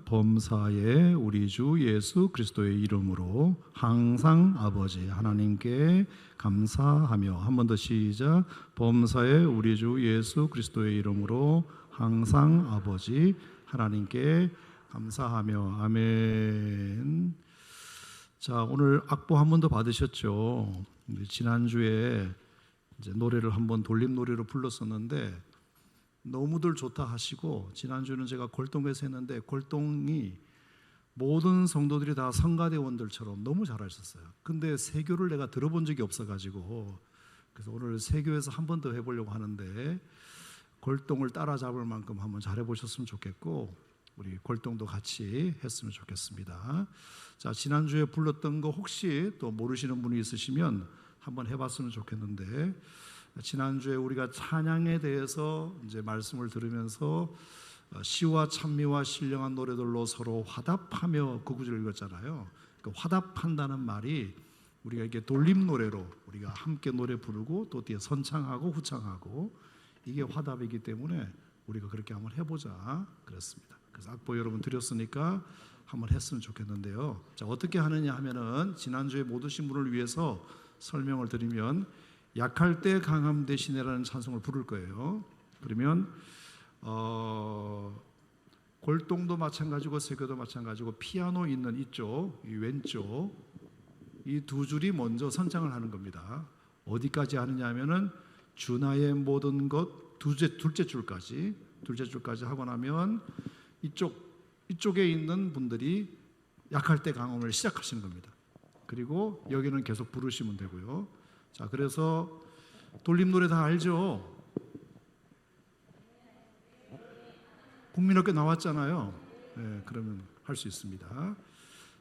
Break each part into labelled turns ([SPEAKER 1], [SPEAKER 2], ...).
[SPEAKER 1] 범사의 우리 주 예수 그리스도의 이름으로 항상 아버지 하나님께 감사하며, 한 번 더 시작. 범사의 우리 주 예수 그리스도의 이름으로 항상 아버지 하나님께 감사하며. 아멘. 자, 오늘 악보 한 번 더 받으셨죠? 지난주에 이제 노래를 한번 돌림 노래로 불렀었는데 너무들 좋다 하시고, 지난주는 제가 골동에서 했는데 골동이 모든 성도들이 다 성가대원들처럼 너무 잘하셨어요. 근데 세교를 내가 들어본 적이 없어가지고, 그래서 오늘 세교에서 한 번 더 해보려고 하는데 골동을 따라잡을 만큼 한번 잘해보셨으면 좋겠고, 우리 골동도 같이 했으면 좋겠습니다. 자, 지난주에 불렀던 거 혹시 또 모르시는 분이 있으시면 한번 해봤으면 좋겠는데, 지난주에 우리가 찬양에 대해서 이제 말씀을 들으면서 시와 찬미와 신령한 노래들로 서로 화답하며 그 구절을 읽었잖아요. 그 화답한다는 말이 우리가 이렇게 돌림 노래로 우리가 함께 노래 부르고 또 뒤에 선창하고 후창하고, 이게 화답이기 때문에 우리가 그렇게 한번 해보자 그랬습니다. 그래서 악보 여러분 드렸으니까 한번 했으면 좋겠는데요. 자, 어떻게 하느냐 하면은 지난주에 못 오신 분을 위해서 설명을 드리면, 약할 때 강함 대신에라는 찬송을 부를 거예요. 그러면 골동도 마찬가지고 세교도 마찬가지고 피아노 있는 이쪽, 이 왼쪽 이 두 줄이 먼저 선창을 하는 겁니다. 어디까지 하느냐 하면은 주 나의 모든 것 둘째 줄까지 하고 나면 이쪽에 있는 분들이 약할 때 강함을 시작하시는 겁니다. 그리고 여기는 계속 부르시면 되고요. 자, 그래서 돌림 노래 다 알죠? 국민학교 나왔잖아요. 네, 그러면 할 수 있습니다.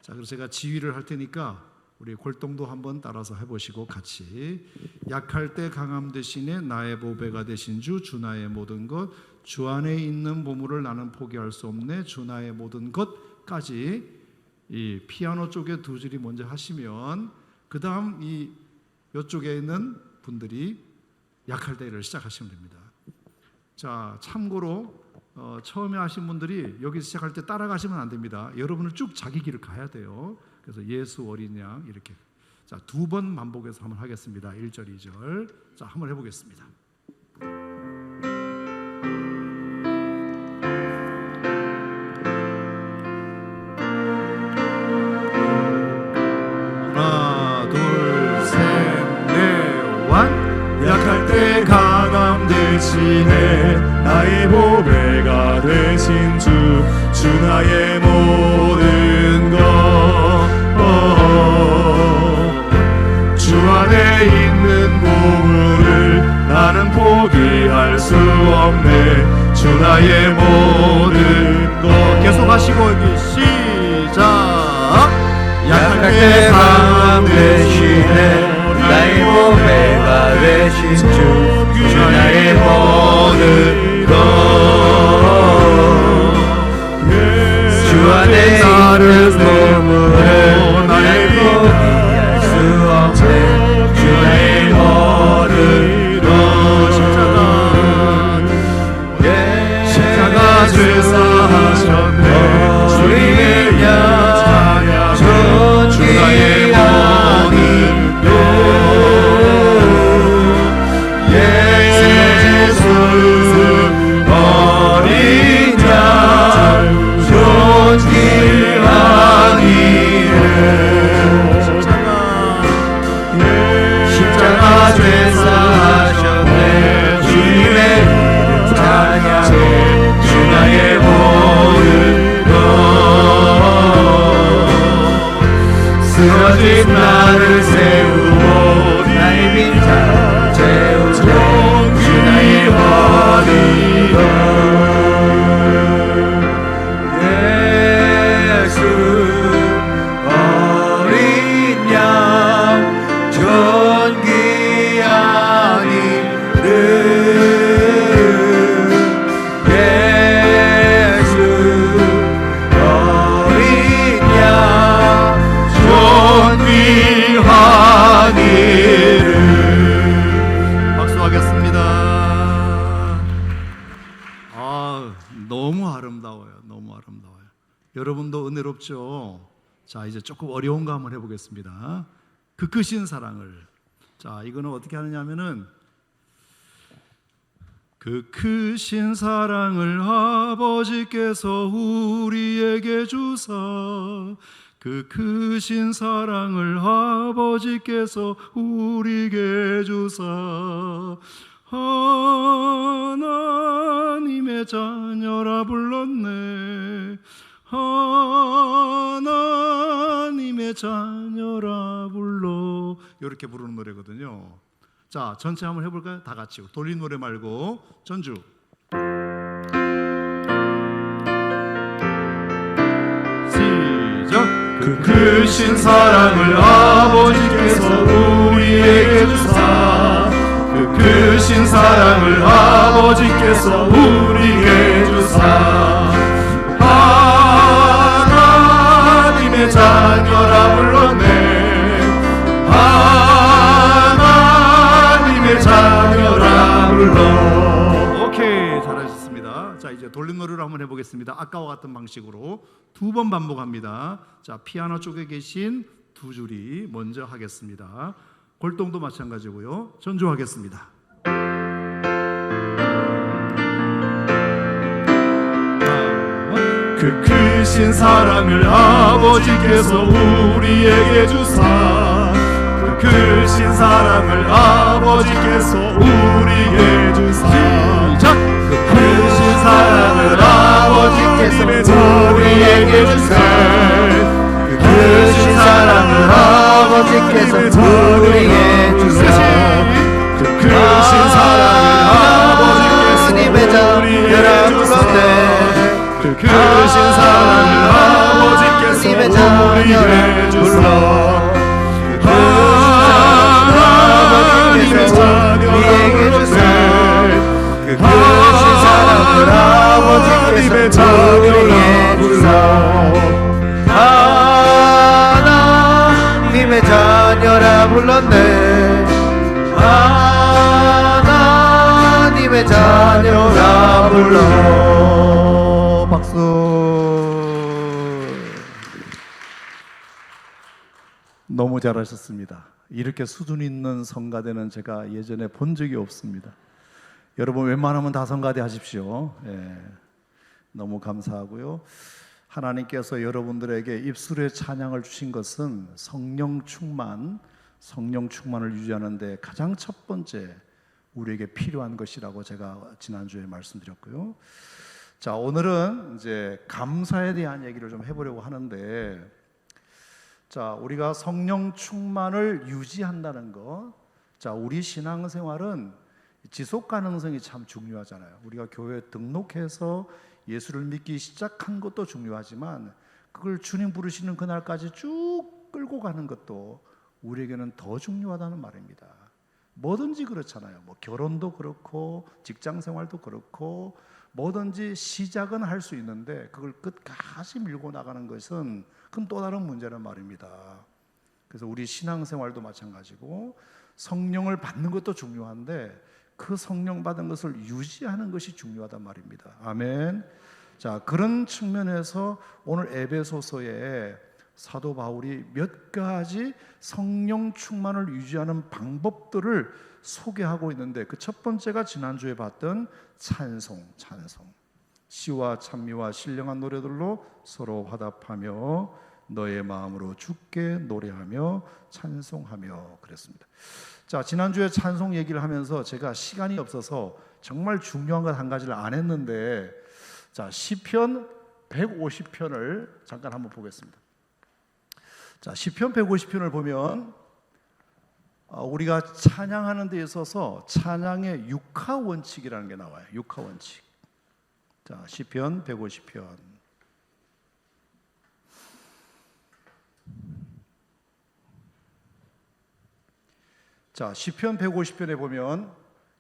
[SPEAKER 1] 자, 그래서 제가 지휘를 할 테니까 우리 골동도 한번 따라서 해보시고 같이. 약할 때 강함 대신에 나의 보배가 되신 주 나의 모든 것, 주 안에 있는 보물을 나는 포기할 수 없네, 주 나의 모든 것까지 이 피아노 쪽에 두 줄이 먼저 하시면, 그 다음 이쪽에 있는 분들이 약할 때를 시작하시면 됩니다. 자, 참고로 처음에 하신 분들이 여기 시작할 때 따라가시면 안 됩니다. 여러분은 쭉 자기 길을 가야 돼요. 그래서 예수 어린 양 이렇게. 자, 두 번 반복해서 한번 하겠습니다. 1절 2절. 자, 한번 해보겠습니다. 하나 둘 셋 넷 완.
[SPEAKER 2] 약할 때 강함 대신에 나의 보배가 되신 주 나의 모든 것, 주 안에 있는 보물을 나는 포기할 수 없네, 주 나의 모든 것.
[SPEAKER 1] 계속 하시고 여기 시작.
[SPEAKER 3] 약할 때 강함 대신에 나의 보배가 되신 주 나의 모든 것, 주 안에 있는 보물을 나의 포기할 수 없네, 주 나의 모든 것.
[SPEAKER 2] 십자가 죄사하셨네,
[SPEAKER 3] 주님을 향하여 주 나의 모든 것. 예수 어린 양 존귀하니라. 십자가 죄사하셨네, 주님의 이름 찬양해, 주 나의 모든 것. 쓰러진 나를 세우고 나의 빈자 채우고, 주 나의 모든 것. 예수 어린 양 존귀한 이름. 예수 어린 양 존귀한
[SPEAKER 1] 여러분도 은혜롭죠? 자, 이제 조금 어려운 거 한번 해보겠습니다. 그 크신 사랑을. 자, 이거는 어떻게 하느냐 하면은, 그 크신 사랑을 아버지께서 우리에게 주사, 그 크신 사랑을 아버지께서 우리에게 주사, 하나님의 자녀라 불렀네, 하나님의 자녀라 불러. 이렇게 부르는 노래거든요. 자, 전체 한번 해볼까요? 다 같이. 돌린 노래 말고 전주. 시작.
[SPEAKER 2] 그 크신 사랑을 아버지께서 우리에게 주사, 그 크신 사랑을 아버지께서 우리에게 주사, 하나님의 자녀라 불렀네, 하나님의 자녀라 불러.
[SPEAKER 1] 오케이, 잘하셨습니다. 자, 이제 돌림 노래를 한번 해보겠습니다. 아까와 같은 방식으로 두 번 반복합니다. 자, 피아노 쪽에 계신 두 줄이 먼저 하겠습니다. 골동도 마찬가지고요. 전주하겠습니다.
[SPEAKER 2] 그 크신 사랑을 아버지께서 우리에게 주사, 그 크신 사랑을 아버지께서 우리에게 주사, 그 크신 사랑을 아버지께서 우리에게 주사, 그 크신 사랑을 아버지께서 우리에게 주사, 그 크신 사랑을 아버지께서 우리에게 주사, 그 크신 사랑을 아버지께서 우리에게 주사, 하나님의 자녀에게 주사, 그 크신 사랑을 아버지께서 자녀라 불러,
[SPEAKER 3] 하나님의 자녀라 불렀네, 하나님의 자녀라 불러. 박수.
[SPEAKER 1] 너무 잘하셨습니다. 이렇게 수준 있는 성가대는 제가 예전에 본 적이 없습니다. 여러분 웬만하면 다 성가대 하십시오. 예, 너무 감사하고요. 하나님께서 여러분들에게 입술에 찬양을 주신 것은 성령 충만을 유지하는 데 가장 첫 번째 우리에게 필요한 것이라고 제가 지난주에 말씀드렸고요. 자, 오늘은 이제 감사에 대한 얘기를 좀 해보려고 하는데, 자, 우리가 성령 충만을 유지한다는 것, 자, 우리 신앙생활은 지속 가능성이 참 중요하잖아요. 우리가 교회에 등록해서 예수를 믿기 시작한 것도 중요하지만 그걸 주님 부르시는 그날까지 쭉 끌고 가는 것도 우리에게는 더 중요하다는 말입니다. 뭐든지 그렇잖아요. 뭐 결혼도 그렇고 직장 생활도 그렇고 뭐든지 시작은 할 수 있는데 그걸 끝까지 밀고 나가는 것은 그건 또 다른 문제란 말입니다. 그래서 우리 신앙생활도 마찬가지고 성령을 받는 것도 중요한데 그 성령 받은 것을 유지하는 것이 중요하단 말입니다. 아멘. 자, 그런 측면에서 오늘 에베소서에 사도 바울이 몇 가지 성령 충만을 유지하는 방법들을 소개하고 있는데, 그 첫 번째가 지난주에 봤던 찬송. 시와 찬미와 신령한 노래들로 서로 화답하며 너의 마음으로 주께 노래하며 찬송하며 그랬습니다. 자, 지난주에 찬송 얘기를 하면서 제가 시간이 없어서 정말 중요한 것 한 가지를 안 했는데, 자, 시편 150편을 잠깐 한번 보겠습니다. 자, 시편 150편을 보면 우리가 찬양하는 데 있어서 찬양의 육하 원칙이라는 게 나와요. 육하 원칙. 자, 시편 150편. 자, 시편 150편에 보면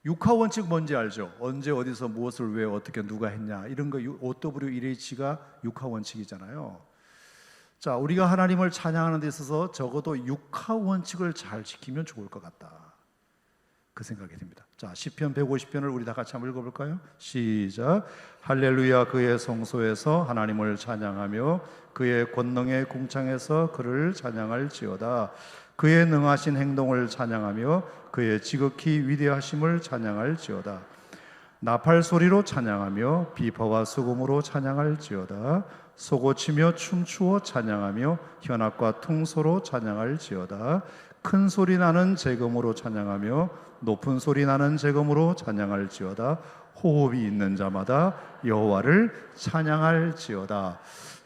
[SPEAKER 1] 육하 원칙 뭔지 알죠? 언제 어디서 무엇을 왜 어떻게 누가 했냐 이런 거 OWLH가 육하 원칙이잖아요. 자, 우리가 하나님을 찬양하는 데 있어서 적어도 육하 원칙을 잘 지키면 좋을 것 같다. 그 생각이 듭니다. 자, 시편 150편을 우리 다 같이 한번 읽어볼까요? 시작. 할렐루야. 그의 성소에서 하나님을 찬양하며 그의 권능의 궁창에서 그를 찬양할지어다. 그의 능하신 행동을 찬양하며 그의 지극히 위대하심을 찬양할지어다. 나팔 소리로 찬양하며 비파와 수금으로 찬양할지어다. 소고치며 춤추어 찬양하며 현악과 퉁소로 찬양할지어다. 큰 소리 나는 재금으로 찬양하며 높은 소리 나는 재금으로 찬양할지어다. 호흡이 있는 자마다 여호와를 찬양할지어다.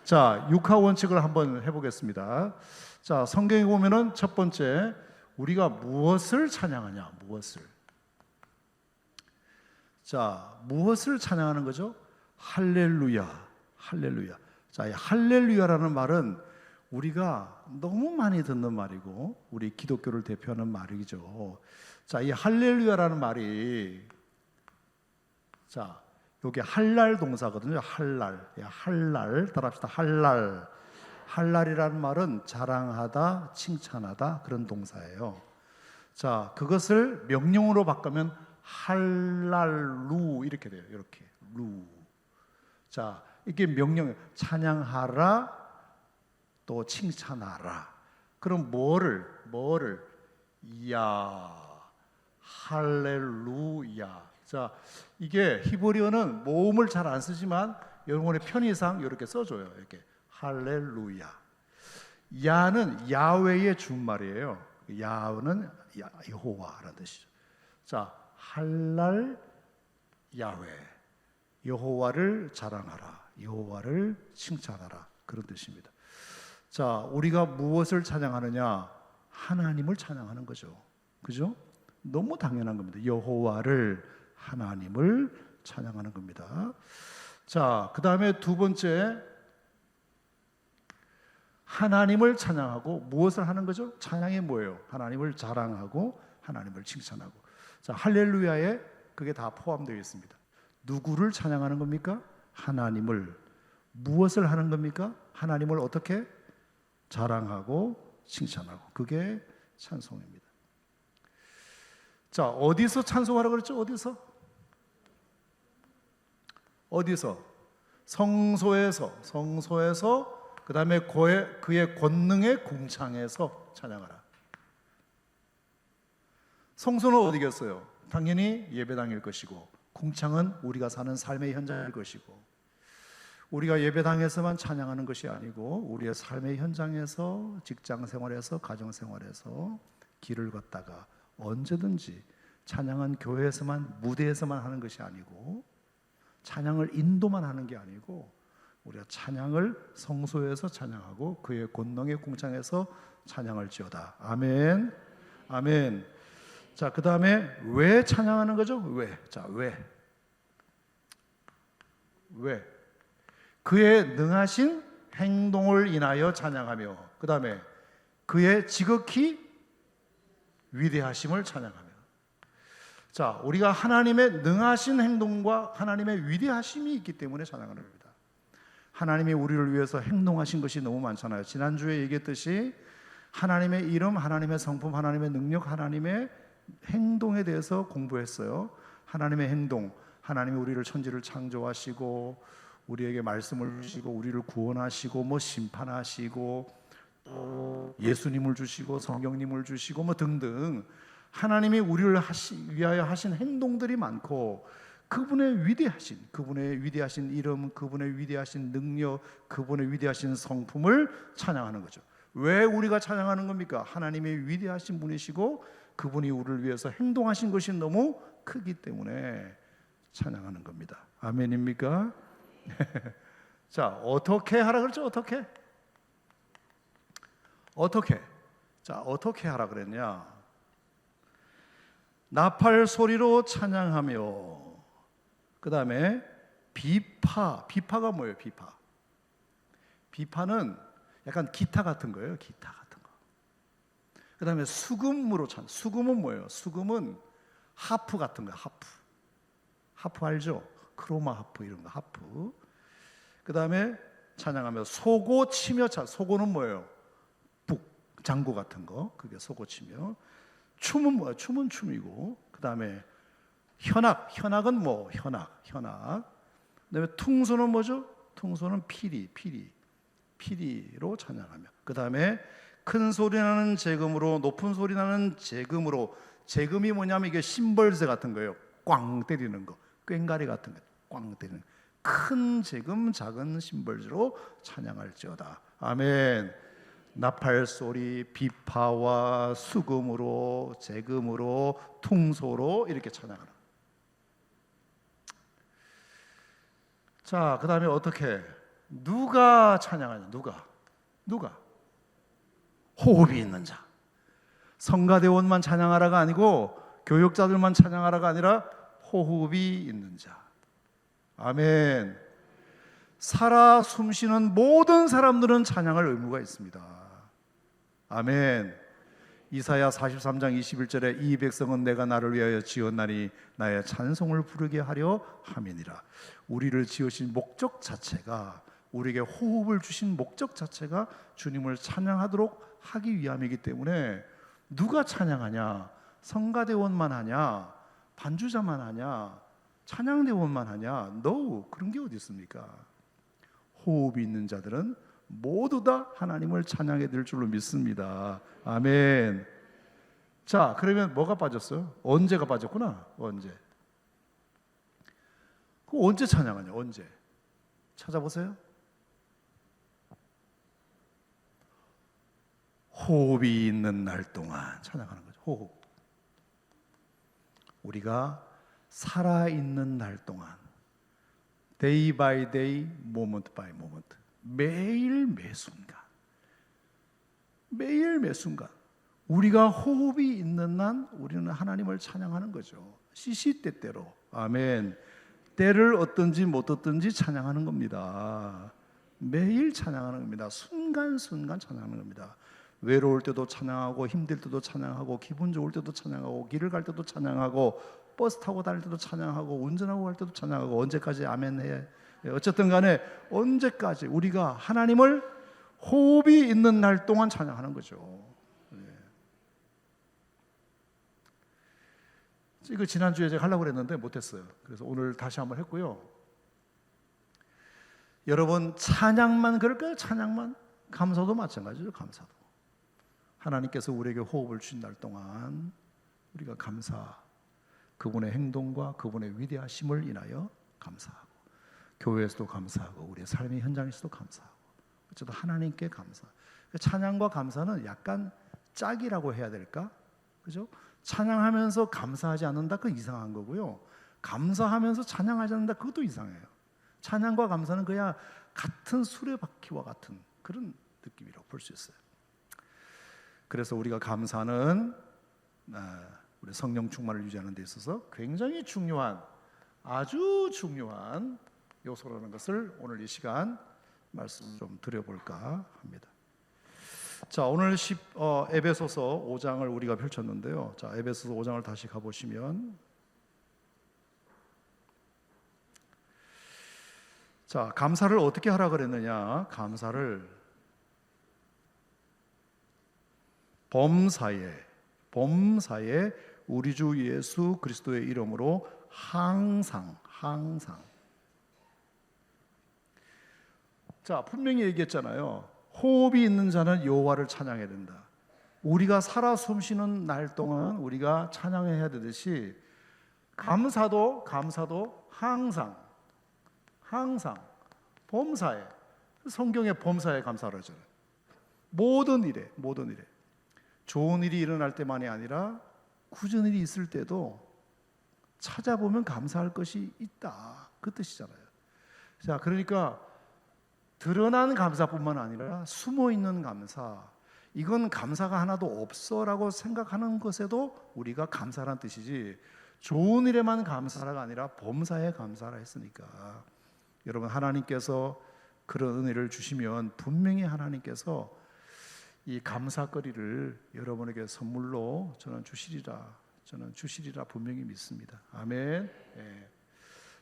[SPEAKER 1] 자, 육하 원칙을 한번 해보겠습니다. 자, 성경에 보면은 첫 번째, 우리가 무엇을 찬양하냐? 무엇을? 자, 무엇을 찬양하는 거죠? 할렐루야, 할렐루야. 자, 이 할렐루야라는 말은 우리가 너무 많이 듣는 말이고 우리 기독교를 대표하는 말이죠. 자, 이 할렐루야라는 말이, 자, 여기 할랄 동사거든요. 할랄, 할랄, 따라합시다. 할랄. 할랄이라는 말은 자랑하다, 칭찬하다, 그런 동사예요. 자, 그것을 명령으로 바꾸면 할랄루 이렇게 돼요. 이렇게 루. 자, 이게 명령, 찬양하라, 또 칭찬하라. 그럼 뭐를 야, 할렐루야. 자, 이게 히브리어는 모음을 잘 안 쓰지만 여러분의 편의상 이렇게 써줘요. 이렇게 할렐루야. 야는 야훼의 준말이에요. 야는 여호와라는 뜻이죠. 자, 할랄 야훼, 여호와를 자랑하라, 여호와를 칭찬하라, 그런 뜻입니다. 자, 우리가 무엇을 찬양하느냐? 하나님을 찬양하는 거죠. 그죠? 너무 당연한 겁니다. 여호와를, 하나님을 찬양하는 겁니다. 자, 그 다음에 두 번째, 하나님을 찬양하고 무엇을 하는 거죠? 찬양이 뭐예요? 하나님을 자랑하고 하나님을 칭찬하고. 자, 할렐루야에 그게 다 포함되어 있습니다. 누구를 찬양하는 겁니까? 하나님을. 무엇을 하는 겁니까? 하나님을 어떻게? 자랑하고 칭찬하고. 그게 찬송입니다. 자, 어디서 찬송하라고 그랬죠? 어디서? 성소에서 그 다음에 그의 권능의 궁창에서 찬양하라. 성소는 어디겠어요? 당연히 예배당일 것이고, 궁창은 우리가 사는 삶의 현장일 것이고, 우리가 예배당에서만 찬양하는 것이 아니고 우리의 삶의 현장에서, 직장 생활에서, 가정 생활에서, 길을 걷다가 언제든지 찬양은 교회에서만, 무대에서만 하는 것이 아니고, 찬양을 인도만 하는 게 아니고, 우리가 찬양을 성소에서 찬양하고 그의 권능의 궁창에서 찬양할지어다. 아멘. 아멘. 자, 그 다음에 왜 찬양하는 거죠? 왜? 자, 왜? 그의 능하신 행동을 인하여 찬양하며, 그 다음에 그의 지극히 위대하심을 찬양하며. 자, 우리가 하나님의 능하신 행동과 하나님의 위대하심이 있기 때문에 찬양하는 겁니다. 하나님이 우리를 위해서 행동하신 것이 너무 많잖아요. 지난주에 얘기했듯이 하나님의 이름, 하나님의 성품, 하나님의 능력, 하나님의 행동에 대해서 공부했어요. 하나님의 행동, 하나님이 우리를 천지를 창조하시고 우리에게 말씀을 주시고 우리를 구원하시고 뭐 심판하시고 또 예수님을 주시고 성령님을 주시고 뭐 등등, 하나님이 우리를 위하여 하신 행동들이 많고, 그분의 위대하신 이름, 그분의 위대하신 능력, 그분의 위대하신 성품을 찬양하는 거죠. 왜 우리가 찬양하는 겁니까? 하나님이 위대하신 분이시고 그분이 우리를 위해서 행동하신 것이 너무 크기 때문에 찬양하는 겁니다. 아멘입니까? 자, 어떻게 하라 그랬죠? 어떻게? 자, 어떻게 하라 그랬냐? 나팔 소리로 찬양하며, 그 다음에 비파가 뭐예요? 비파는 약간 기타 같은 거예요. 기타 같은 거. 그 다음에 수금으로 수금은 뭐예요? 수금은 하프 같은 거예요. 하프 알죠? 크로마 하프 이런 거, 하프. 그 다음에 찬양하며 소고 치며 소고는 뭐예요? 장구 같은 거, 그게 소고 치며. 춤은 뭐야? 춤은 춤이고, 그 다음에 현악은 뭐 현악. 그다음에 퉁소는 뭐죠? 퉁소는 피리로 찬양하며. 그 다음에 큰 소리 나는 재금으로, 높은 소리 나는 재금으로. 재금이 뭐냐면 이게 심벌새 같은 거예요. 꽝 때리는 거, 꽹가리 같은 거, 꽝 때리는 거. 큰 재금, 작은 심벌새로 찬양할지어다. 아멘. 나팔 소리, 비파와 수금으로, 재금으로, 퉁소로 이렇게 찬양하라. 자, 그 다음에 어떻게? 누가 찬양하냐? 누가? 호흡이 있는 자. 성가대원만 찬양하라가 아니고 교역자들만 찬양하라가 아니라 호흡이 있는 자. 아멘. 살아 숨쉬는 모든 사람들은 찬양할 의무가 있습니다. 아멘. 이사야 43장 21절에 이 백성은 내가 나를 위하여 지었나니 나의 찬송을 부르게 하려 함이니라. 우리를 지으신 목적 자체가, 우리에게 호흡을 주신 목적 자체가 주님을 찬양하도록 하기 위함이기 때문에 누가 찬양하냐? 성가대원만 하냐? 반주자만 하냐? 찬양대원만 하냐? No, 그런 게 어디 있습니까? 호흡이 있는 자들은 모두 다 하나님을 찬양해 될 줄로 믿습니다. 아멘. 자, 그러면 뭐가 빠졌어요? 언제가 빠졌구나. 언제? 그 언제 찬양하냐? 언제? 찾아보세요. 호흡이 있는 날 동안 찬양하는 거죠. 호흡. 우리가 살아있는 날 동안, day by day, moment by moment, 매일 매 순간 우리가 호흡이 있는 날 우리는 하나님을 찬양하는 거죠. 시시때때로. 아멘. 때를 얻든지 못 얻든지 찬양하는 겁니다. 매일 찬양하는 겁니다. 순간순간 찬양하는 겁니다. 외로울 때도 찬양하고, 힘들 때도 찬양하고, 기분 좋을 때도 찬양하고, 길을 갈 때도 찬양하고, 버스 타고 다닐 때도 찬양하고, 운전하고 갈 때도 찬양하고. 언제까지 아멘 해? 어쨌든 간에 언제까지 우리가 하나님을 호흡이 있는 날 동안 찬양하는 거죠. 이거 지난주에 제가 하려고 그랬는데 못했어요. 그래서 오늘 다시 한번 했고요. 여러분, 찬양만 그럴까요? 찬양만? 감사도 마찬가지죠. 감사도. 하나님께서 우리에게 호흡을 주신 날 동안 우리가 그분의 행동과 그분의 위대하심을 인하여 감사하고, 교회에서도 감사하고, 우리의 삶의 현장에서도 감사하고, 어쨌든 하나님께 감사. 찬양과 감사는 약간 짝이라고 해야 될까? 그죠? 찬양하면서 감사하지 않는다, 그건 이상한 거고요. 감사하면서 찬양하지 않는다, 그것도 이상해요. 찬양과 감사는 그냥 같은 수레바퀴와 같은 그런 느낌이라고 볼 수 있어요. 그래서 우리가 감사는 우리 성령 충만을 유지하는 데 있어서 굉장히 중요한, 아주 중요한 요소라는 것을 오늘 이 시간 말씀 좀 드려볼까 합니다. 자, 오늘 에베소서 5장을 우리가 펼쳤는데요. 자, 에베소서 5장을 다시 가보시면, 자, 감사를 어떻게 하라 그랬느냐? 감사를 범사에 우리 주 예수 그리스도의 이름으로 항상. 자, 분명히 얘기했잖아요. 호흡이 있는 자는 여호와를 찬양해야 된다. 우리가 살아 숨쉬는 날 동안 우리가 찬양해야 되듯이 감사도 항상 범사에, 성경에 범사에 감사를 하잖아요. 모든 일에 좋은 일이 일어날 때만이 아니라 굳은 일이 있을 때도 찾아보면 감사할 것이 있다, 그 뜻이잖아요. 자, 그러니까 드러난 감사뿐만 아니라 숨어있는 감사, 이건 감사가 하나도 없어라고 생각하는 것에도 우리가 감사란 뜻이지, 좋은 일에만 감사가 아니라 범사에 감사라 했으니까, 여러분, 하나님께서 그런 은혜를 주시면 분명히 하나님께서 이 감사거리를 여러분에게 선물로 저는 주시리라 분명히 믿습니다. 아멘. 예.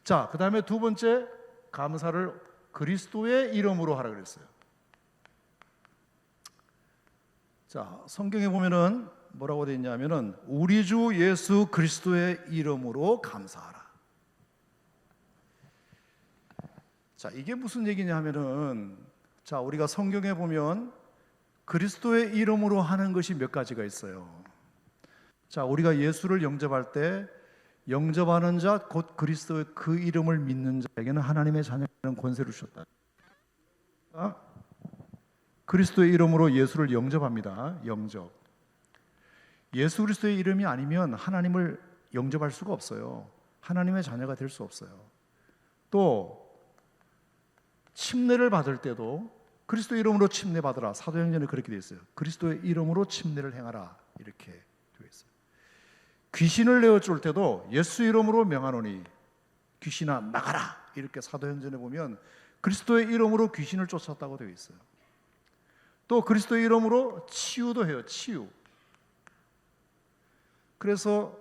[SPEAKER 1] 자, 그 다음에 두 번째, 감사를 그리스도의 이름으로 하라 그랬어요. 자, 성경에 보면은 뭐라고 되어 있냐면은 우리 주 예수 그리스도의 이름으로 감사하라. 자, 이게 무슨 얘기냐 하면은, 자, 우리가 성경에 보면 그리스도의 이름으로 하는 것이 몇 가지가 있어요. 자, 우리가 예수를 영접할 때 영접하는 자 곧 그리스도의 그 이름을 믿는 자에게는 하나님의 자녀라는 권세를 주셨다. 그리스도의 이름으로 예수를 영접합니다. 영접. 예수 그리스도의 이름이 아니면 하나님을 영접할 수가 없어요. 하나님의 자녀가 될 수 없어요. 또 침례를 받을 때도 그리스도의 이름으로 침례 받으라. 사도행전에 그렇게 되어 있어요. 그리스도의 이름으로 침례를 행하라. 이렇게 되어 있어요. 귀신을 내어줄 때도 예수 이름으로 명하노니 귀신아 나가라. 이렇게 사도행전에 보면 그리스도의 이름으로 귀신을 쫓았다고 되어 있어요. 또 그리스도의 이름으로 치유도 해요. 치유. 그래서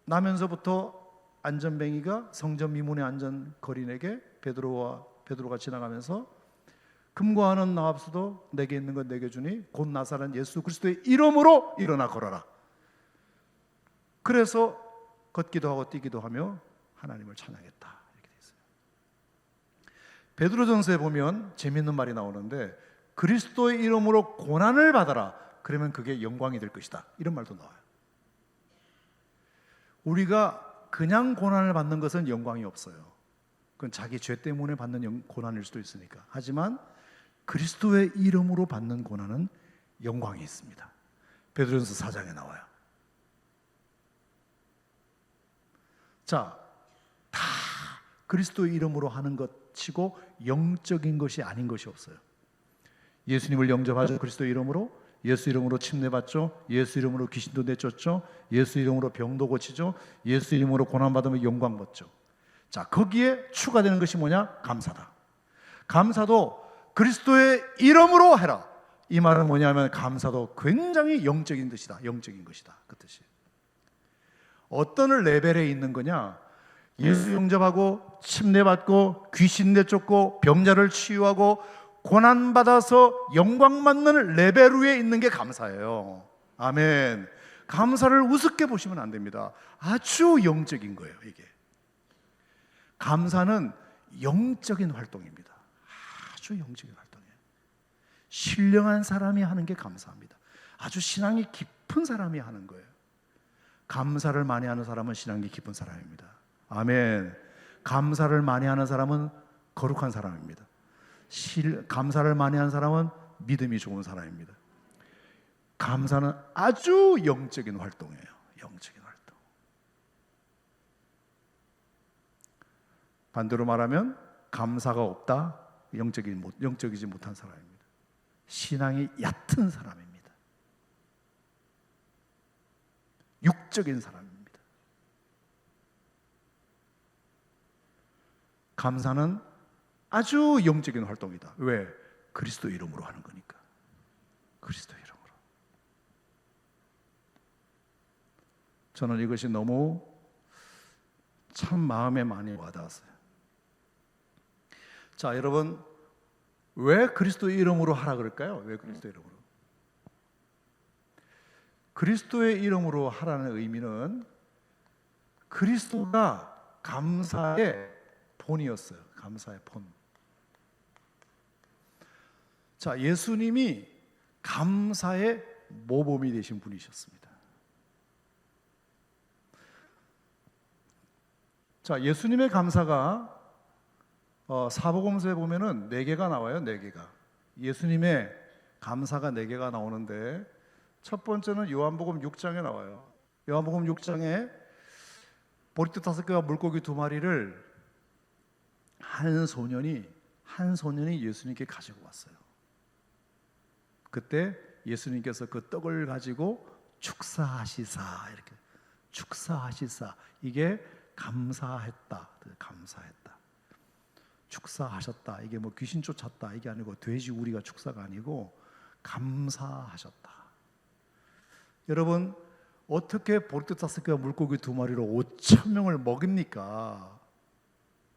[SPEAKER 1] 나면서부터 안전뱅이가 성전 미문의 안전거린에게 베드로가 지나가면서 금과 하는 나합수도 내게 있는 것 내게 주니 곧 나사렛 예수 그리스도의 이름으로 일어나 걸어라. 그래서 걷기도 하고 뛰기도 하며 하나님을 찬양했다. 이렇게 돼 있어요. 베드로전서에 보면 재미있는 말이 나오는데 그리스도의 이름으로 고난을 받아라. 그러면 그게 영광이 될 것이다. 이런 말도 나와요. 우리가 그냥 고난을 받는 것은 영광이 없어요. 그건 자기 죄 때문에 받는 고난일 수도 있으니까. 하지만 그리스도의 이름으로 받는 고난은 영광이 있습니다. 베드로전서 4장에 나와요. 자, 다 그리스도의 이름으로 하는 것 치고 영적인 것이 아닌 것이 없어요. 예수님을 영접하죠. 그리스도의 이름으로. 예수 이름으로 침례받죠. 예수 이름으로 귀신도 내쫓죠. 예수 이름으로 병도 고치죠. 예수 이름으로 고난받으면 영광 받죠. 자, 거기에 추가되는 것이 뭐냐? 감사다. 감사도 그리스도의 이름으로 해라. 이 말은 뭐냐면 감사도 굉장히 영적인 뜻이다. 영적인 것이다. 그 뜻이. 어떤 레벨에 있는 거냐? 예수 영접하고 침례받고 귀신 내쫓고 병자를 치유하고 고난받아서 영광받는 레벨 위에 있는 게 감사예요. 아멘. 감사를 우습게 보시면 안 됩니다. 아주 영적인 거예요, 이게. 감사는 영적인 활동입니다. 아주 영적인 활동이에요. 신령한 사람이 하는 게 감사합니다. 아주 신앙이 깊은 사람이 하는 거예요. 감사를 많이 하는 사람은 신앙이 깊은 사람입니다. 아멘. 감사를 많이 하는 사람은 거룩한 사람입니다. 감사를 많이 하는 사람은 믿음이 좋은 사람입니다. 감사는 아주 영적인 활동이에요. 영적인 활동. 반대로 말하면 감사가 없다. 영적이지 못한 사람입니다. 신앙이 얕은 사람입니다. 육적인 사람입니다. 감사는 아주 영적인 활동이다. 왜? 그리스도 이름으로 하는 거니까. 그리스도 이름으로. 저는 이것이 너무 참 마음에 많이 와닿았어요. 자, 여러분, 왜 그리스도 이름으로 하라 그럴까요? 왜 그리스도 이름으로? 그리스도의 이름으로 하라는 의미는 그리스도가 감사의 본이었어요. 감사의 본. 자, 예수님이 감사의 모범이 되신 분이셨습니다. 자, 예수님의 감사가 사복음서에 보면은 4개가 나와요. 4개가. 예수님의 감사가 4개가 나오는데 첫 번째는 요한복음 6장에 나와요. 요한복음 6장에 보리떡 5개와 물고기 2마리를 한 소년이 예수님께 가지고 왔어요. 그때 예수님께서 그 떡을 가지고 축사하시사, 이렇게 축사하시사, 이게 감사했다. 축사하셨다. 이게 뭐 귀신 쫓았다 이게 아니고 돼지 우리가 축사가 아니고 감사하셨다. 여러분, 어떻게 보리떡 5개와 물고기 2마리로 5,000명을 먹입니까?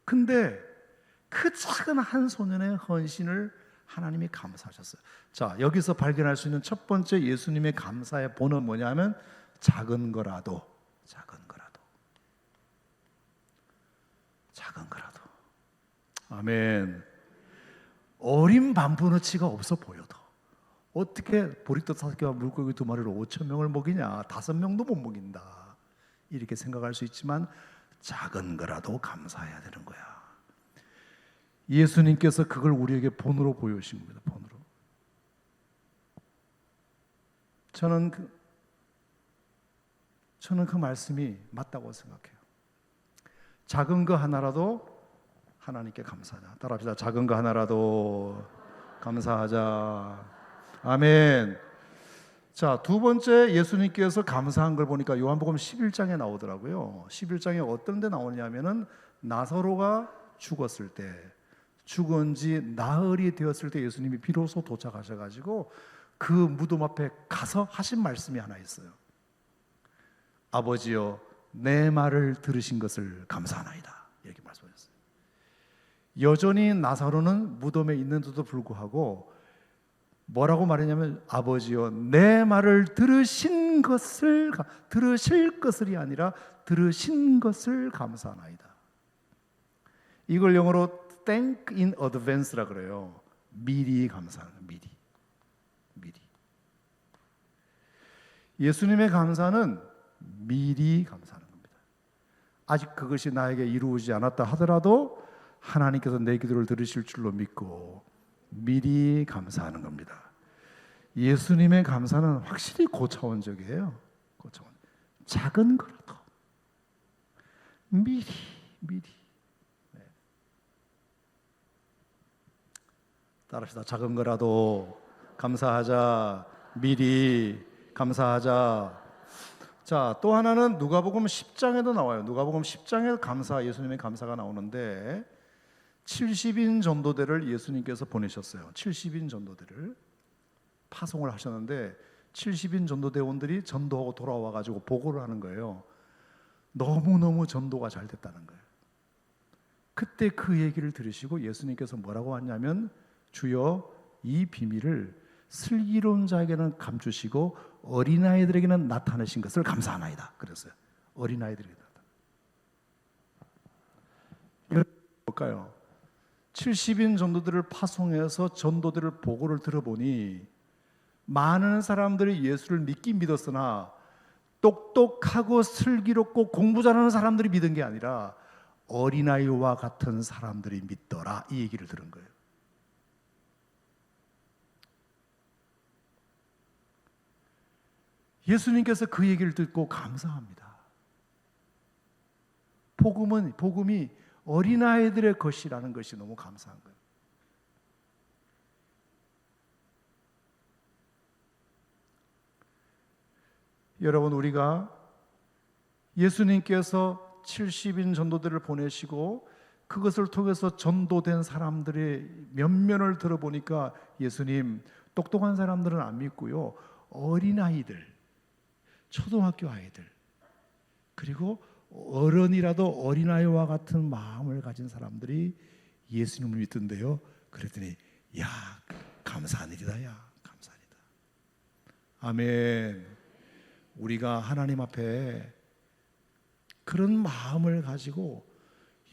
[SPEAKER 1] 근데 그 작은 한 소년의 헌신을 하나님이 감사하셨어요. 자, 여기서 발견할 수 있는 첫 번째 예수님의 감사의 본은 뭐냐면 작은 거라도 아멘. 어린 반포너치가 없어 보여도 어떻게 보리떡 5개와 물고기 2마리로 5,000명을 먹이냐, 5명도 못 먹인다, 이렇게 생각할 수 있지만 작은 거라도 감사해야 되는 거야. 예수님께서 그걸 우리에게 본으로 보여주신 겁니다. 본으로. 저는 그 말씀이 맞다고 생각해요. 작은 거 하나라도 하나님께 감사하자. 따라합시다. 작은 거 하나라도 감사하자. 아멘. 자, 두 번째 예수님께서 감사한 걸 보니까 요한복음 11장에 나오더라고요. 11장에 어떤 데 나오냐면은 나사로가 죽었을 때, 죽은 지 나흘이 되었을 때 예수님이 비로소 도착하셔가지고 그 무덤 앞에 가서 하신 말씀이 하나 있어요. 아버지여, 내 말을 들으신 것을 감사하나이다, 이렇게 말씀하셨어요. 여전히 나사로는 무덤에 있는데도 불구하고 뭐라고 말했냐면 아버지여, 내 말을 들으신 것을, 들으실 것을이 아니라 들으신 것을 감사하나이다. 이걸 영어로 thank in advance라 그래요. 미리 감사하는 거예요. 미리. 예수님의 감사는 미리 감사하는 겁니다. 아직 그것이 나에게 이루어지지 않았다 하더라도 하나님께서 내 기도를 들으실 줄로 믿고 미리 감사하는 겁니다. 예수님의 감사는 확실히 고차원적이에요. 고차원. 작은 거라도 미리. 네. 따라합시다. 작은 거라도 감사하자. 미리 감사하자. 자, 또 하나는 누가복음 10장에도 나와요. 누가복음 10장에 감사, 예수님의 감사가 나오는데 70인 전도대를 예수님께서 보내셨어요. 70인 전도대를 파송을 하셨는데 70인 전도대원들이 전도하고 돌아와 가지고 보고를 하는 거예요. 너무너무 전도가 잘 됐다는 거예요. 그때 그 얘기를 들으시고 예수님께서 뭐라고 하냐면 주여, 이 비밀을 슬기로운 자에게는 감추시고 어린아이들에게는 나타내신 것을 감사하나이다, 그랬어요. 어린아이들에게 나타나. 볼까요? 70인 전도들을 파송해서 전도들을 보고를 들어보니 많은 사람들이 예수를 믿긴 믿었으나 똑똑하고 슬기롭고 공부 잘하는 사람들이 믿은 게 아니라 어린아이와 같은 사람들이 믿더라, 이 얘기를 들은 거예요. 예수님께서 그 얘기를 듣고 감사합니다. 복음이 어린아이들의 것이라는 것이 너무 감사한 거예요. 여러분, 우리가 예수님께서 70인 전도들을 보내시고 그것을 통해서 전도된 사람들의 면면을 들어보니까 예수님, 똑똑한 사람들은 안 믿고요, 어린아이들, 초등학교 아이들, 그리고 어른이라도 어린아이와 같은 마음을 가진 사람들이 예수님을 믿던데요. 그랬더니 야, 감사한 일이다. 야, 감사한 일이다. 아멘. 우리가 하나님 앞에 그런 마음을 가지고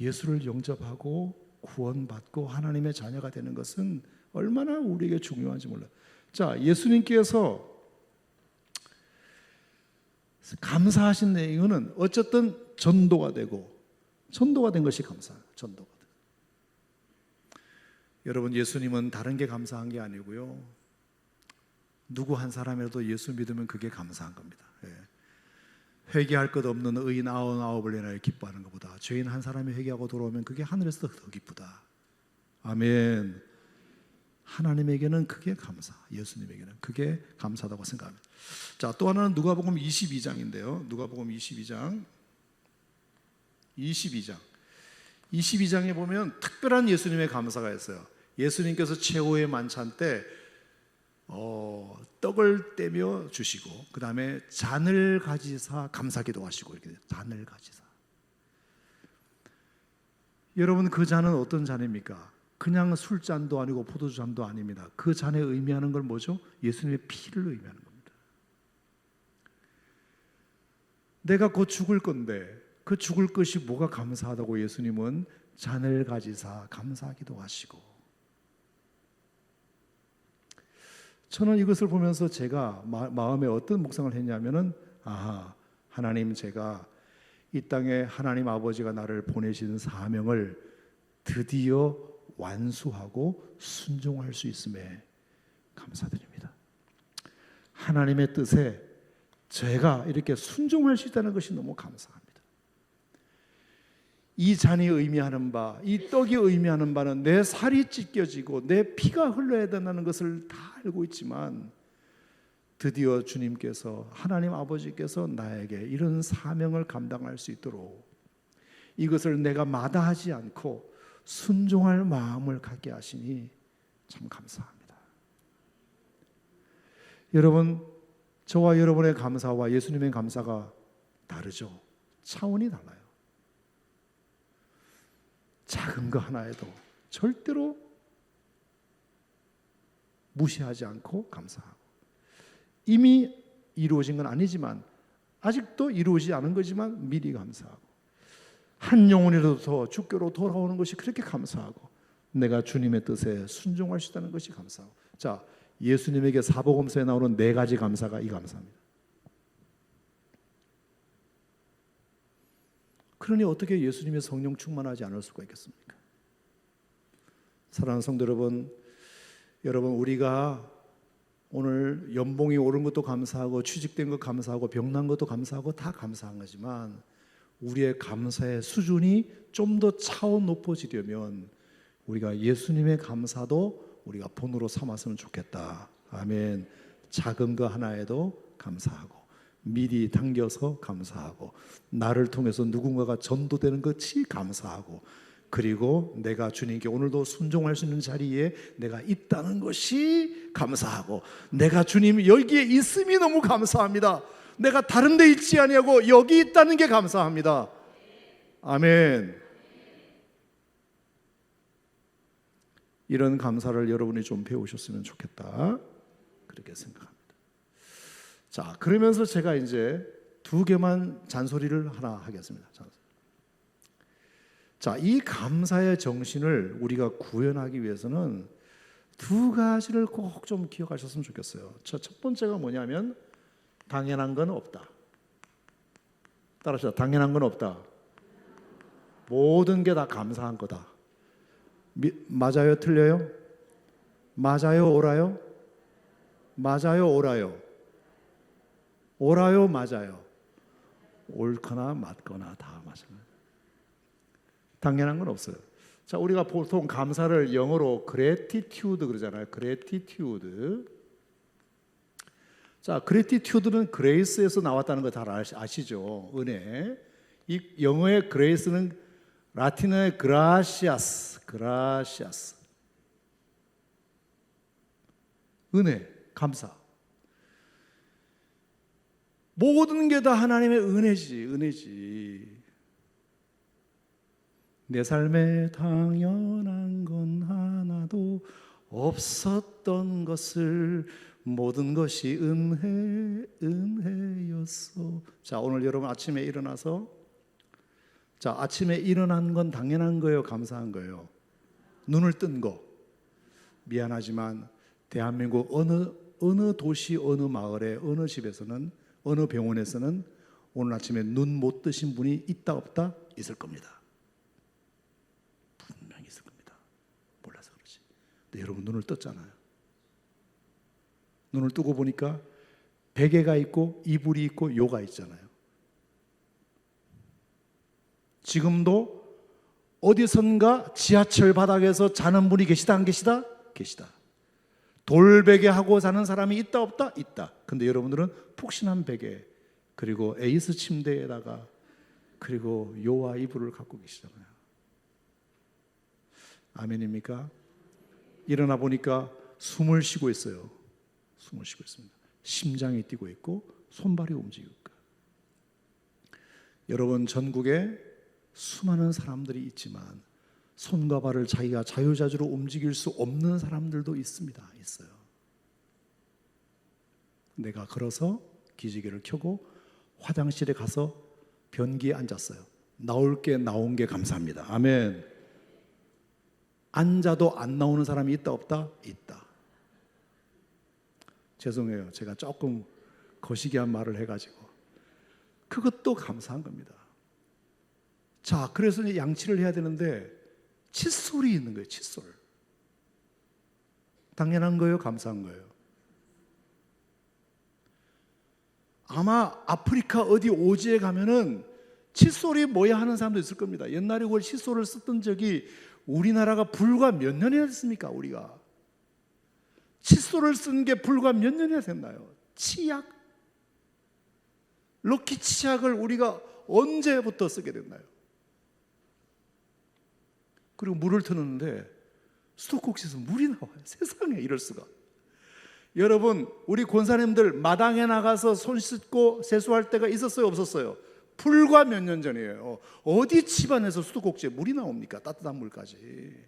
[SPEAKER 1] 예수를 영접하고 구원받고 하나님의 자녀가 되는 것은 얼마나 우리에게 중요한지 몰라요. 자, 예수님께서 감사하신 이유는 어쨌든 전도가 된 것이 감사해요. 전도가 되고. 여러분, 예수님은 다른 게 감사한 게 아니고요, 누구 한 사람이라도 예수 믿으면 그게 감사한 겁니다. 회개할 것 없는 의인 99을 인하여 기뻐하는 것보다 죄인 한 사람이 회개하고 돌아오면 그게 하늘에서 더 기쁘다. 아멘. 하나님에게는 그게 감사, 예수님에게는 그게 감사하다고 생각합니다. 자, 또 하나는 누가복음 22장인데요. 누가복음 22장에 보면 특별한 예수님의 감사가 있어요. 예수님께서 최후의 만찬 때 떡을 떼며 주시고 그 다음에 잔을 가지사 감사기도 하시고, 이렇게 잔을 가지사. 여러분, 그 잔은 어떤 잔입니까? 그냥 술잔도 아니고 포도주잔도 아닙니다. 그 잔에 의미하는 건 뭐죠? 예수님의 피를 의미하는 겁니다. 내가 곧 죽을 건데 그 죽을 것이 뭐가 감사하다고 예수님은 잔을 가지사 감사하기도 하시고, 저는 이것을 보면서 제가 마음에 어떤 묵상을 했냐면은, 하나님, 제가 이 땅에 하나님 아버지가 나를 보내신 사명을 드디어 완수하고 순종할 수 있음에 감사드립니다. 하나님의 뜻에 제가 이렇게 순종할 수 있다는 것이 너무 감사합니다. 이 잔이 의미하는 바, 이 떡이 의미하는 바는 내 살이 찢겨지고 내 피가 흘러야 된다는 것을 다 알고 있지만, 드디어 주님께서, 하나님 아버지께서 나에게 이런 사명을 감당할 수 있도록 이것을 내가 마다하지 않고 순종할 마음을 갖게 하시니 참 감사합니다. 여러분, 저와 여러분의 감사와 예수님의 감사가 다르죠. 차원이 달라요. 작은 거 하나에도 절대로 무시하지 않고 감사하고, 이미 이루어진 건 아니지만 아직도 이루어지지 않은 거지만 미리 감사하고, 한 영혼이라도 더 주께로 돌아오는 것이 그렇게 감사하고, 내가 주님의 뜻에 순종할 수 있다는 것이 감사하고. 자, 예수님에게 사복음서에 나오는 4가지 감사가 이 감사입니다. 그러니 어떻게 예수님의 성령 충만하지 않을 수가 있겠습니까? 사랑하는 성도 여러분, 우리가 오늘 연봉이 오른 것도 감사하고 취직된 것 감사하고 병난 것도 감사하고 다 감사한 거지만, 우리의 감사의 수준이 좀 더 차원 높아지려면 우리가 예수님의 감사도 우리가 본으로 삼았으면 좋겠다. 아멘. 작은 거 하나에도 감사하고, 미리 당겨서 감사하고, 나를 통해서 누군가가 전도되는 것이 감사하고, 그리고 내가 주님께 오늘도 순종할 수 있는 자리에 내가 있다는 것이 감사하고, 내가 주님 여기에 있음이 너무 감사합니다. 내가 다른 데 있지 아니하고 여기 있다는 게 감사합니다. 아멘. 이런 감사를 여러분이 좀 배우셨으면 좋겠다, 그렇게 생각합니다. 자, 그러면서 제가 이제 2개만 잔소리를 하나 하겠습니다. 자, 이 감사의 정신을 우리가 구현하기 위해서는 2가지를 꼭 좀 기억하셨으면 좋겠어요. 첫 번째가 뭐냐면, 당연한 건 없다. 따라서 당연한 건 없다. 모든 게 다 감사한 거다. 맞아요? 틀려요? 맞아요? 옳아요? 맞아요? 옳아요? 옳아요? 맞아요? 옳거나 맞거나 다 맞습니다. 당연한 건 없어요. 자, 우리가 보통 감사를 영어로 gratitude 그러잖아요. gratitude. 자, gratitude는 grace에서 나왔다는 거 잘 아시죠? 은혜. 이 영어의 grace는 라틴어의 gracias. 은혜, 감사. 모든 게 다 하나님의 은혜지. 내 삶에 당연한 건 하나도 없었던 것을 모든 것이 은혜였어. 자, 오늘 여러분 아침에 일어나서, 자, 아침에 일어난 건 당연한 거예요, 감사한 거예요? 눈을 뜬 거. 미안하지만 대한민국 어느 도시, 어느 마을에, 어느 집에서는, 어느 병원에서는 오늘 아침에 눈 못 뜨신 분이 있다 없다? 있을 겁니다. 분명히 있을 겁니다. 몰라서 그렇지. 근데 여러분 눈을 떴잖아요. 눈을 뜨고 보니까 베개가 있고 이불이 있고 요가 있잖아요. 지금도 어디선가 지하철 바닥에서 자는 분이 계시다 안 계시다? 계시다. 돌베개 하고 자는 사람이 있다 없다? 있다. 근데 여러분들은 푹신한 베개, 그리고 에이스 침대에다가, 그리고 요와 이불을 갖고 계시잖아요. 아멘입니까? 일어나 보니까 숨을 쉬고 있어요. 숨을 쉬고 있습니다. 심장이 뛰고 있고 손발이 움직이고 있고. 여러분, 전국에 수많은 사람들이 있지만 손과 발을 자기가 자유자재로 움직일 수 없는 사람들도 있어요. 내가 걸어서 기지개를 켜고 화장실에 가서 변기에 앉았어요. 나올 게 나온 게 감사합니다. 아멘. 앉아도 안 나오는 사람이 있다 없다? 있다. 죄송해요. 제가 조금 거시기한 말을 해가지고. 그것도 감사한 겁니다. 자, 그래서 이제 양치를 해야 되는데 칫솔이 있는 거예요. 칫솔. 당연한 거예요? 감사한 거예요? 아마 아프리카 어디 오지에 가면은 칫솔이 뭐야 하는 사람도 있을 겁니다. 옛날에 그걸 칫솔을 썼던 적이 우리나라가 불과 몇 년이나 됐습니까? 우리가 칫솔을 쓴 게 불과 몇 년이나 됐나요? 치약? 럭키 치약을 우리가 언제부터 쓰게 됐나요? 그리고 물을 트는데 수도꼭지에서 물이 나와요. 세상에, 이럴 수가. 여러분, 우리 권사님들 마당에 나가서 손 씻고 세수할 때가 있었어요, 없었어요? 불과 몇 년 전이에요. 어디 집안에서 수도꼭지에 물이 나옵니까? 따뜻한 물까지.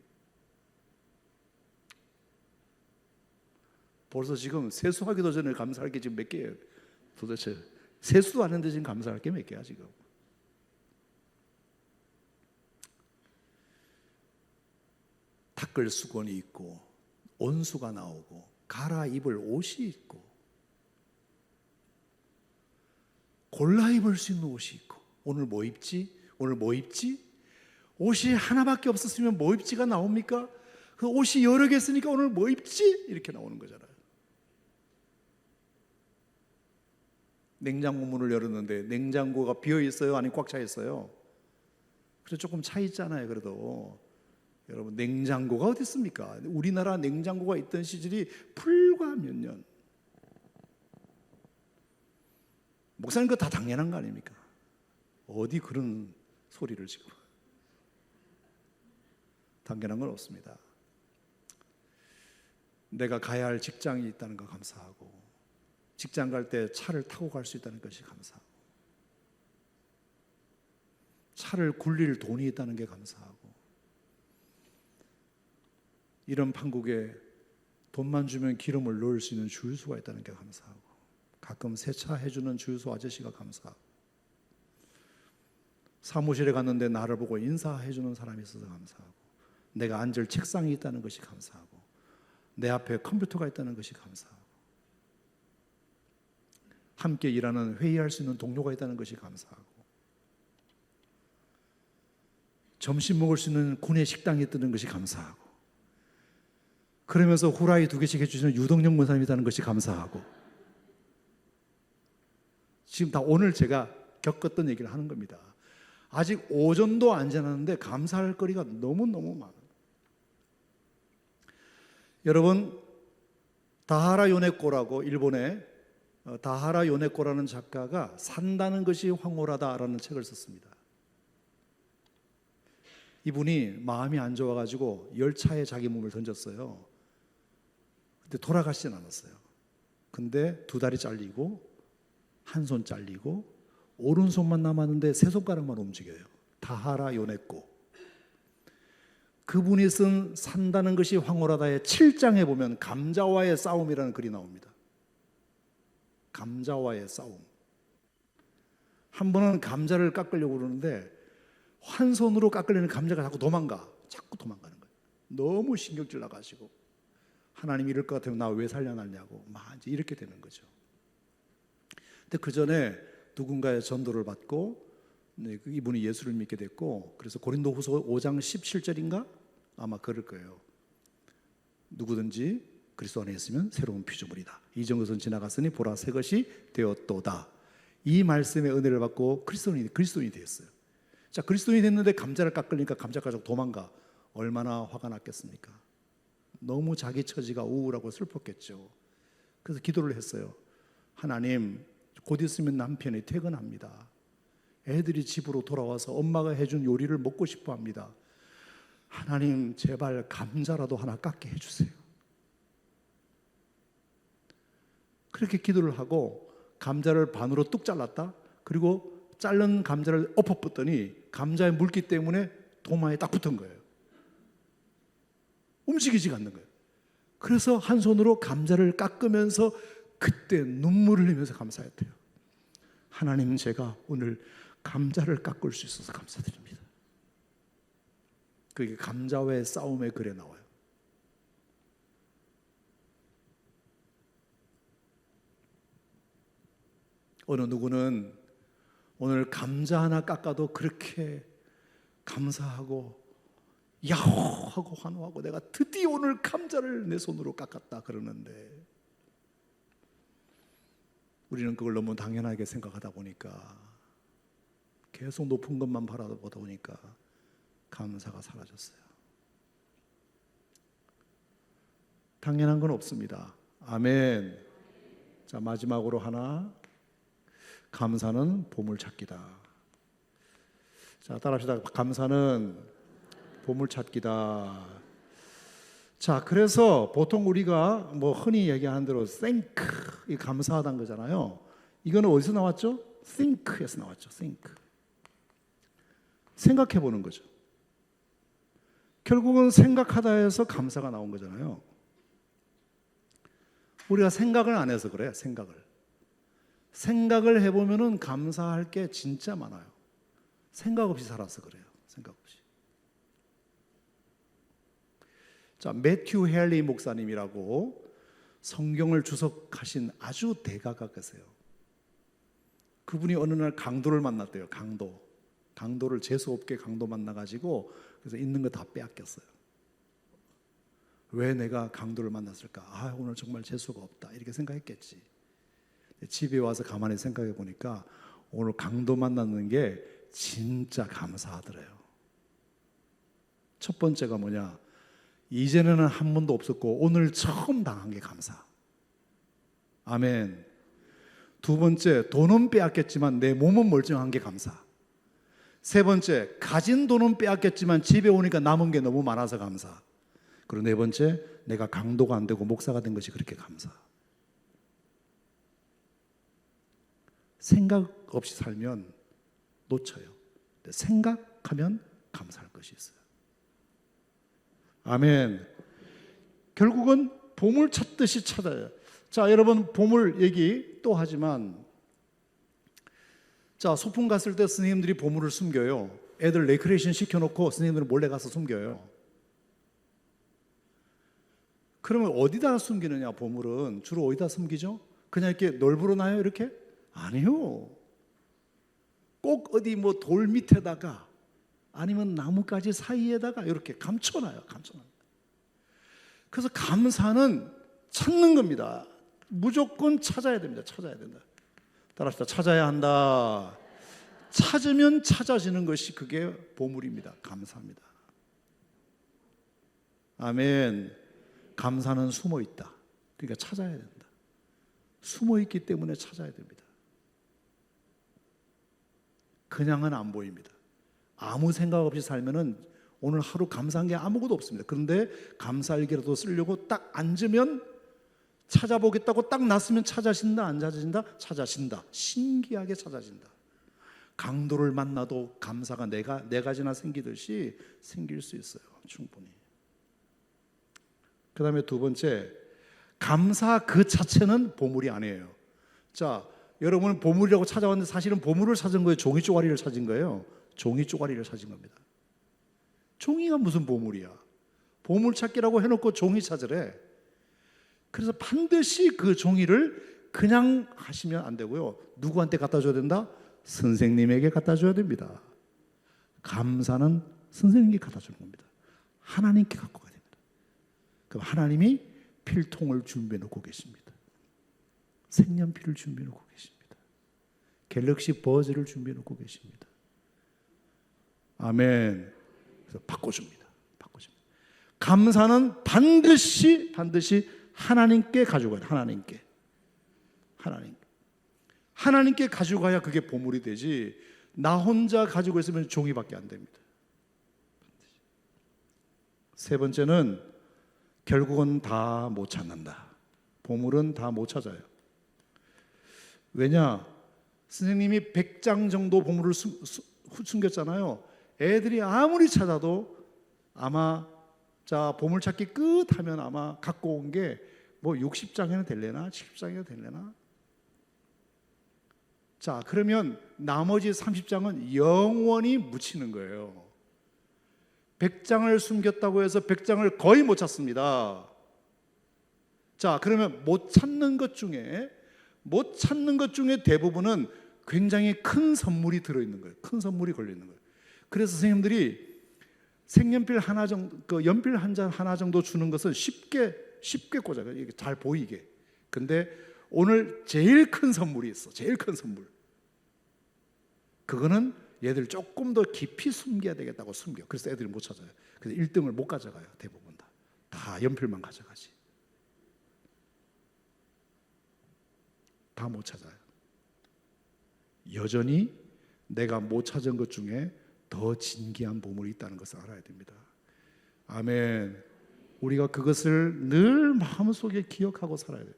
[SPEAKER 1] 벌써 지금 세수하기도 전에 감사할 게 지금 몇 개예요? 도대체 세수도 안 했는데 지금 감사할 게 몇 개야 지금? 닦을 수건이 있고 온수가 나오고 갈아입을 옷이 있고 골라 입을 수 있는 옷이 있고 오늘 뭐 입지? 오늘 뭐 입지? 옷이 하나밖에 없었으면 뭐 입지가 나옵니까? 그 옷이 여러 개 있으니까 오늘 뭐 입지? 이렇게 나오는 거잖아요. 냉장고 문을 열었는데 냉장고가 비어 있어요? 아니면 꽉 차 있어요? 그래서 조금 차 있잖아요. 그래도 여러분, 냉장고가 어디 있습니까? 우리나라 냉장고가 있던 시절이 불과 몇 년. 목사님 그거 다 당연한 거 아닙니까? 어디 그런 소리를 지금. 당연한 건 없습니다. 내가 가야 할 직장이 있다는 거 감사하고 직장 갈 때 차를 타고 갈 수 있다는 것이 감사하고 차를 굴릴 돈이 있다는 게 감사하고 이런 판국에 돈만 주면 기름을 넣을 수 있는 주유소가 있다는 게 감사하고 가끔 세차해주는 주유소 아저씨가 감사하고 사무실에 갔는데 나를 보고 인사해주는 사람이 있어서 감사하고 내가 앉을 책상이 있다는 것이 감사하고 내 앞에 컴퓨터가 있다는 것이 감사하고 함께 일하는 회의할 수 있는 동료가 있다는 것이 감사하고 점심 먹을 수 있는 군의 식당이 있다는 것이 감사하고 그러면서 후라이 2개씩 해주시는 유동영 권사님이 있다는 것이 감사하고 지금 다 오늘 제가 겪었던 얘기를 하는 겁니다. 아직 오전도 안 지났는데 감사할 거리가 너무너무 많아요. 여러분, 다하라 요네코라고 일본의 다하라 요네코라는 작가가 산다는 것이 황홀하다라는 책을 썼습니다. 이분이 마음이 안 좋아가지고 열차에 자기 몸을 던졌어요. 근데 돌아가시진 않았어요. 근데 2다리 잘리고 한 손 잘리고 오른손만 남았는데 3손가락만 움직여요. 다하라 요네코. 그분이 쓴 산다는 것이 황홀하다의 7장에 보면 감자와의 싸움이라는 글이 나옵니다. 감자와의 싸움. 한 번은 감자를 깎으려고 그러는데 한 손으로 깎으려는 감자가 자꾸 도망가는 거예요. 너무 신경질 나가지고 하나님 이럴 것 같으면 나 왜 살려놨냐고 막 이제 이렇게 되는 거죠. 근데 그 전에 누군가의 전도를 받고 이분이 예수를 믿게 됐고 그래서 고린도후서 5장 17절인가 아마 그럴 거예요. 누구든지 그리스도 안에 있으면 새로운 피조물이다. 이전 것은 지나갔으니 보라 새 것이 되었도다. 이 말씀의 은혜를 받고 그리스도인이 되었어요. 자, 그리스도인이 됐는데 감자를 깎으니까 감자 가지고 도망가. 얼마나 화가 났겠습니까? 너무 자기 처지가 우울하고 슬펐겠죠. 그래서 기도를 했어요. 하나님, 곧 있으면 남편이 퇴근합니다. 애들이 집으로 돌아와서 엄마가 해준 요리를 먹고 싶어 합니다. 하나님, 제발 감자라도 하나 깎게 해주세요. 그렇게 기도를 하고 감자를 반으로 뚝 잘랐다. 그리고 자른 감자를 엎어붙더니 감자의 물기 때문에 도마에 딱 붙은 거예요. 움직이지가 않는 거예요. 그래서 한 손으로 감자를 깎으면서 그때 눈물을 흘리면서 감사했대요. 하나님, 제가 오늘 감자를 깎을 수 있어서 감사드립니다. 그게 감자와의 싸움의 글에 나와요. 어느 누구는 오늘 감자 하나 깎아도 그렇게 감사하고 야호하고 환호하고 내가 드디어 오늘 감자를 내 손으로 깎았다 그러는데, 우리는 그걸 너무 당연하게 생각하다 보니까 계속 높은 것만 바라보다 보니까 감사가 사라졌어요. 당연한 건 없습니다. 아멘. 자, 마지막으로 하나, 감사는 보물찾기다. 자, 따라합시다. 감사는 보물찾기다. 자, 그래서 보통 우리가 뭐 흔히 얘기하는 대로 thank, 이 감사하다는 거잖아요. 이거는 어디서 나왔죠? think에서 나왔죠. think. 생각해 보는 거죠. 결국은 생각하다 해서 감사가 나온 거잖아요. 우리가 생각을 안 해서 그래요. 생각을 해보면은 감사할 게 진짜 많아요. 생각 없이 살아서 그래요. 생각 없이. 자, 매튜 헬리 목사님이라고 성경을 주석하신 아주 대가가 계세요. 그분이 어느 날 강도를 만났대요. 강도를 재수없게 강도 만나가지고 그래서 있는 거 다 빼앗겼어요. 왜 내가 강도를 만났을까? 아, 오늘 정말 재수가 없다 이렇게 생각했겠지. 집에 와서 가만히 생각해 보니까 오늘 강도 만났는 게 진짜 감사하더래요. 첫 번째가 뭐냐? 이전에는 한 번도 없었고 오늘 처음 당한 게 감사. 아멘. 두 번째, 돈은 빼앗겼지만 내 몸은 멀쩡한 게 감사. 세 번째, 가진 돈은 빼앗겼지만 집에 오니까 남은 게 너무 많아서 감사. 그리고 네 번째, 내가 강도가 안 되고 목사가 된 것이 그렇게 감사. 생각 없이 살면 놓쳐요. 생각하면 감사할 것이 있어요. 아멘. 결국은 보물 찾듯이 찾아요. 자, 여러분 보물 얘기 또 하지만, 자, 소풍 갔을 때 선생님들이 보물을 숨겨요. 애들 레크레이션 시켜놓고 선생님들은 몰래 가서 숨겨요. 그러면 어디다 숨기느냐? 보물은 주로 어디다 숨기죠? 그냥 이렇게 널브러 놔요 이렇게? 아니요. 꼭 어디 뭐 돌 밑에다가 아니면 나뭇가지 사이에다가 이렇게 감춰놔요. 그래서 감사는 찾는 겁니다. 무조건 찾아야 됩니다. 찾아야 된다. 따라합시다. 찾아야 한다. 찾으면 찾아지는 것이 그게 보물입니다. 감사합니다. 아멘. 감사는 숨어 있다. 그러니까 찾아야 된다. 숨어 있기 때문에 찾아야 됩니다. 그냥은 안 보입니다. 아무 생각 없이 살면은 오늘 하루 감사한 게 아무것도 없습니다. 그런데 감사일기라도 쓰려고 딱 앉으면 찾아보겠다고 딱 놨으면 찾아진다, 안 찾아진다? 찾아진다. 신기하게 찾아진다. 강도를 만나도 감사가 네 가지나 생기듯이 생길 수 있어요. 충분히. 그 다음에 두 번째, 감사 그 자체는 보물이 아니에요. 자, 여러분은 보물이라고 찾아왔는데 사실은 보물을 찾은 거예요? 종이 쪼가리를 찾은 거예요? 종이 쪼가리를 찾은 겁니다. 종이가 무슨 보물이야? 보물찾기라고 해놓고 종이 찾으래. 그래서 반드시 그 종이를 그냥 하시면 안 되고요. 누구한테 갖다 줘야 된다? 선생님에게 갖다 줘야 됩니다. 감사는 선생님께 갖다 주는 겁니다. 하나님께 갖고 가야 됩니다. 그럼 하나님이 필통을 준비해 놓고 계십니다. 색연필을 준비해 놓고 계십니다. 갤럭시 버즈를 준비해 놓고 계십니다. 아멘. 그래서 바꿔줍니다. 감사는 반드시 하나님께 가져가야 돼요. 하나님께 가져가야 그게 보물이 되지, 나 혼자 가지고 있으면 종이밖에 안 됩니다. 세 번째는 결국은 다 못 찾는다. 보물은 다 못 찾아요. 왜냐? 선생님이 100장 정도 보물을 숨겼잖아요. 애들이 아무리 찾아도 아마 자, 보물찾기 끝 하면 아마 갖고 온 게 뭐 60장이나 될래나 70장이나 될래나. 자, 그러면 나머지 30장은 영원히 묻히는 거예요. 100장을 숨겼다고 해서 100장을 거의 못 찾습니다. 자, 그러면 못 찾는 것 중에 대부분은 굉장히 큰 선물이 들어있는 거예요. 큰 선물이 걸려있는 거예요. 그래서 선생님들이 색연필 하나 정도, 연필 한 장 하나 정도 주는 것은 쉽게 꽂아요. 이게 잘 보이게. 근데 오늘 제일 큰 선물이 있어. 제일 큰 선물. 그거는 얘들 조금 더 깊이 숨겨야 되겠다고 숨겨. 그래서 애들이 못 찾아요. 그래서 1등을 못 가져가요. 대부분 다 연필만 가져가지. 다 못 찾아요. 여전히 내가 못 찾은 것 중에 더 진귀한 보물이 있다는 것을 알아야 됩니다. 아멘. 우리가 그것을 늘 마음속에 기억하고 살아야 돼요.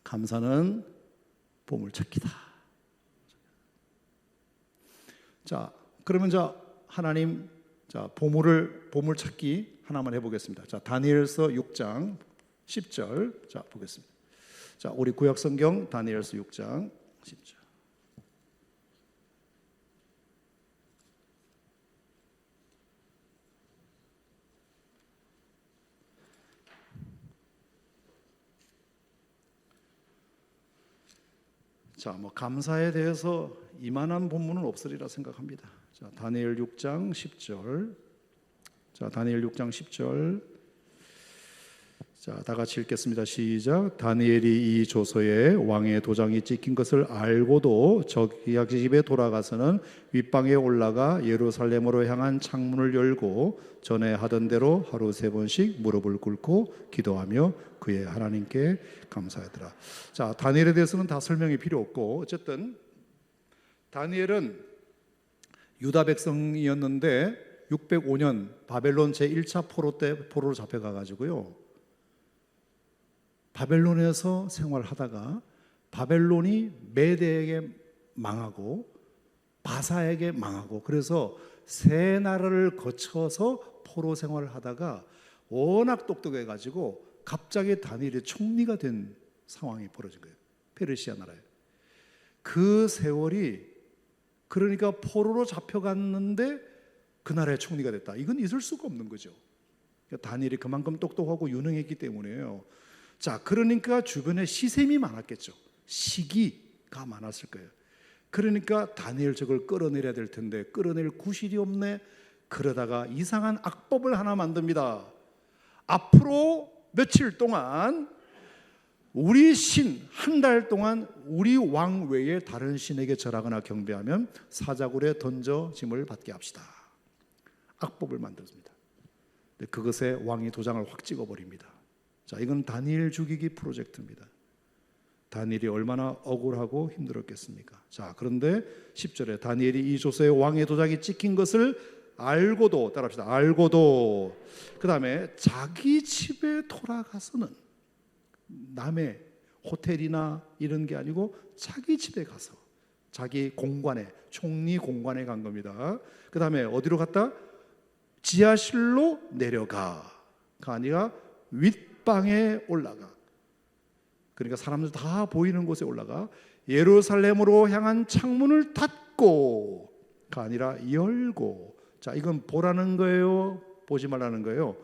[SPEAKER 1] 감사는 보물찾기다. 자, 그러면 하나님, 보물찾기 하나만 해보겠습니다. 자, 다니엘서 6장 10절. 자, 보겠습니다. 자, 우리 구약 성경 다니엘서 6장 10절. 자, 감사에 대해서 이만한 본문은 없으리라 생각합니다. 자, 다니엘 6장 10절. 자, 다니엘 6장 10절. 자, 다 같이 읽겠습니다. 시작. 다니엘이 이 조서에 왕의 도장이 찍힌 것을 알고도 저기 집에 돌아가서는 윗방에 올라가 예루살렘으로 향한 창문을 열고 전에 하던 대로 하루 3번씩 무릎을 꿇고 기도하며 그의 하나님께 감사하더라. 자, 다니엘에 대해서는 다 설명이 필요 없고, 어쨌든 다니엘은 유다 백성이었는데 605년 바벨론 제1차 포로 때 포로로 잡혀가 가지고요, 바벨론에서 생활하다가 바벨론이 메대에게 망하고 바사에게 망하고, 그래서 세 나라를 거쳐서 포로 생활을 하다가 워낙 똑똑해 가지고 갑자기 다니엘이 총리가 된 상황이 벌어진 거예요. 페르시아 나라에. 그 세월이, 그러니까 포로로 잡혀갔는데 그 나라의 총리가 됐다. 이건 있을 수가 없는 거죠. 그러니까 다니엘이 그만큼 똑똑하고 유능했기 때문에요. 자, 그러니까 주변에 시샘이 많았겠죠. 시기가 많았을 거예요. 그러니까 다니엘 저걸 끌어내려야 될 텐데 끌어낼 구실이 없네. 그러다가 이상한 악법을 하나 만듭니다. 앞으로 며칠 동안 우리 신 한 달 동안 우리 왕 외에 다른 신에게 절하거나 경배하면 사자굴에 던져짐을 받게 합시다. 악법을 만들었습니다. 그것에 왕이 도장을 확 찍어버립니다. 자, 이건 다니엘 죽이기 프로젝트입니다. 다니엘이 얼마나 억울하고 힘들었겠습니까? 자, 그런데 10절에 다니엘이 이 조서에 왕의 도장이 찍힌 것을 알고도, 따라합시다. 알고도, 그 다음에 자기 집에 돌아가서는, 남의 호텔이나 이런 게 아니고 자기 집에 가서, 자기 공관에, 총리 공관에 간 겁니다. 그 다음에 어디로 갔다? 지하실로 내려가가 아니라 윗방에 올라가. 그러니까 사람들 다 보이는 곳에 올라가 예루살렘으로 향한 창문을 닫고가 아니라 열고. 자, 이건 보라는 거예요? 보지 말라는 거예요?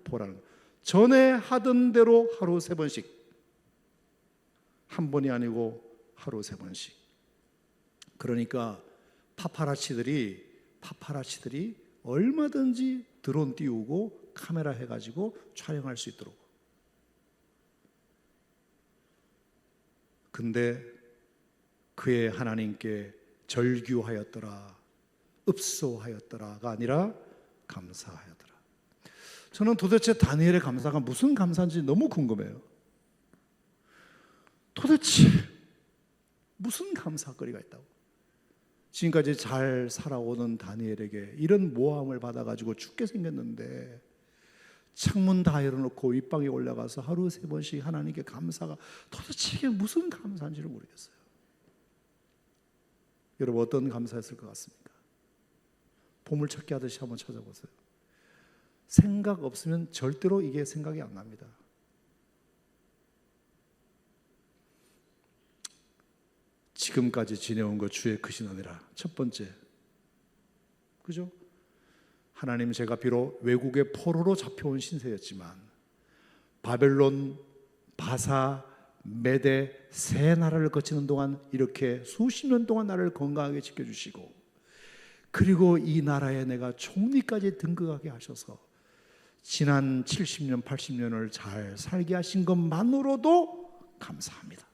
[SPEAKER 1] 보라는 거예요. 전에 하던 대로 하루 3번씩, 한 번이 아니고 하루 3번씩. 그러니까 파파라치들이 얼마든지 드론 띄우고 카메라 해가지고 촬영할 수 있도록. 근데 그의 하나님께 절규하였더라, 읍소하였더라가 아니라 감사하였더라. 저는 도대체 다니엘의 감사가 무슨 감사인지 너무 궁금해요. 도대체 무슨 감사거리가 있다고? 지금까지 잘 살아오는 다니엘에게 이런 모함을 받아가지고 죽게 생겼는데 창문 다 열어놓고 윗방에 올라가서 하루 3번씩 하나님께 감사가, 도대체 이게 무슨 감사인지를 모르겠어요. 여러분, 어떤 감사였을 것 같습니까? 보물찾기 하듯이 한번 찾아보세요. 생각 없으면 절대로 이게 생각이 안 납니다. 지금까지 지내온 것 주의 크신 은혜라. 첫 번째, 그죠? 하나님, 제가 비록 외국의 포로로 잡혀온 신세였지만 바벨론, 바사, 메대 세 나라를 거치는 동안 이렇게 수십 년 동안 나를 건강하게 지켜주시고, 그리고 이 나라에 내가 총리까지 등극하게 하셔서 지난 70년, 80년을 잘 살게 하신 것만으로도 감사합니다.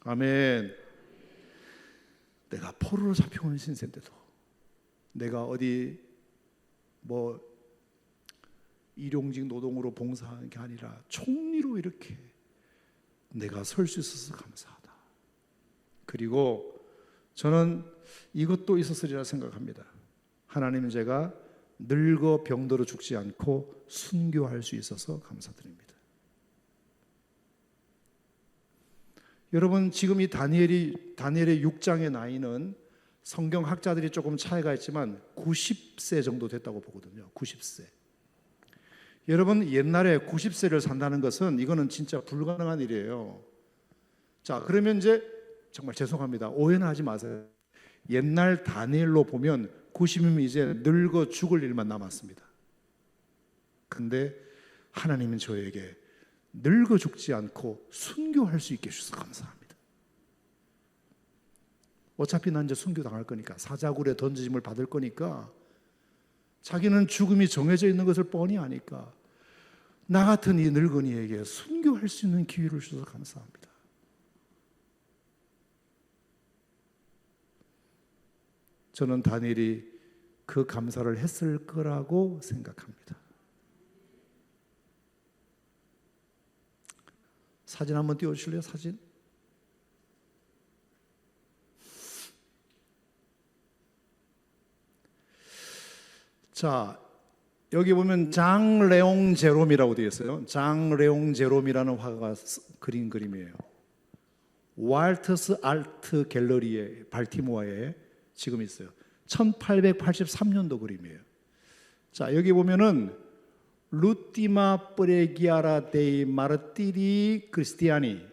[SPEAKER 1] 아멘. 내가 포로로 잡혀온 신세인데도, 내가 어디 일용직 노동으로 봉사하는 게 아니라 총리로 이렇게 내가 설 수 있어서 감사하다. 그리고 저는 이것도 있었으리라 생각합니다. 하나님, 제가 늙어 병들어 죽지 않고 순교할 수 있어서 감사드립니다. 여러분, 지금 이 다니엘의 6장의 나이는 성경 학자들이 조금 차이가 있지만 90세 정도 됐다고 보거든요. 90세. 여러분, 옛날에 90세를 산다는 것은 이거는 진짜 불가능한 일이에요. 자, 그러면 이제 정말 죄송합니다. 오해는 하지 마세요. 옛날 다니엘로 보면 90이면 이제 늙어 죽을 일만 남았습니다. 근데 하나님은 저에게 늙어 죽지 않고 순교할 수 있게 해주셔서 감사합니다. 어차피 난 이제 순교 당할 거니까, 사자굴에 던짐을 받을 거니까, 자기는 죽음이 정해져 있는 것을 뻔히 아니까 나 같은 이 늙은이에게 순교할 수 있는 기회를 주셔서 감사합니다. 저는 다니엘이 그 감사를 했을 거라고 생각합니다. 사진 한번 띄워주실래요? 사진. 자, 여기 보면 장 레옹 제롬이라고 되어 있어요. 장 레옹 제롬이라는 화가가 그린 그림이에요. 왈트스 아트 갤러리에 발티모어에 지금 있어요. 1883년도 그림이에요. 자, 여기 보면은 루티마 프레기아라 데이 마르티리 크리스티아니,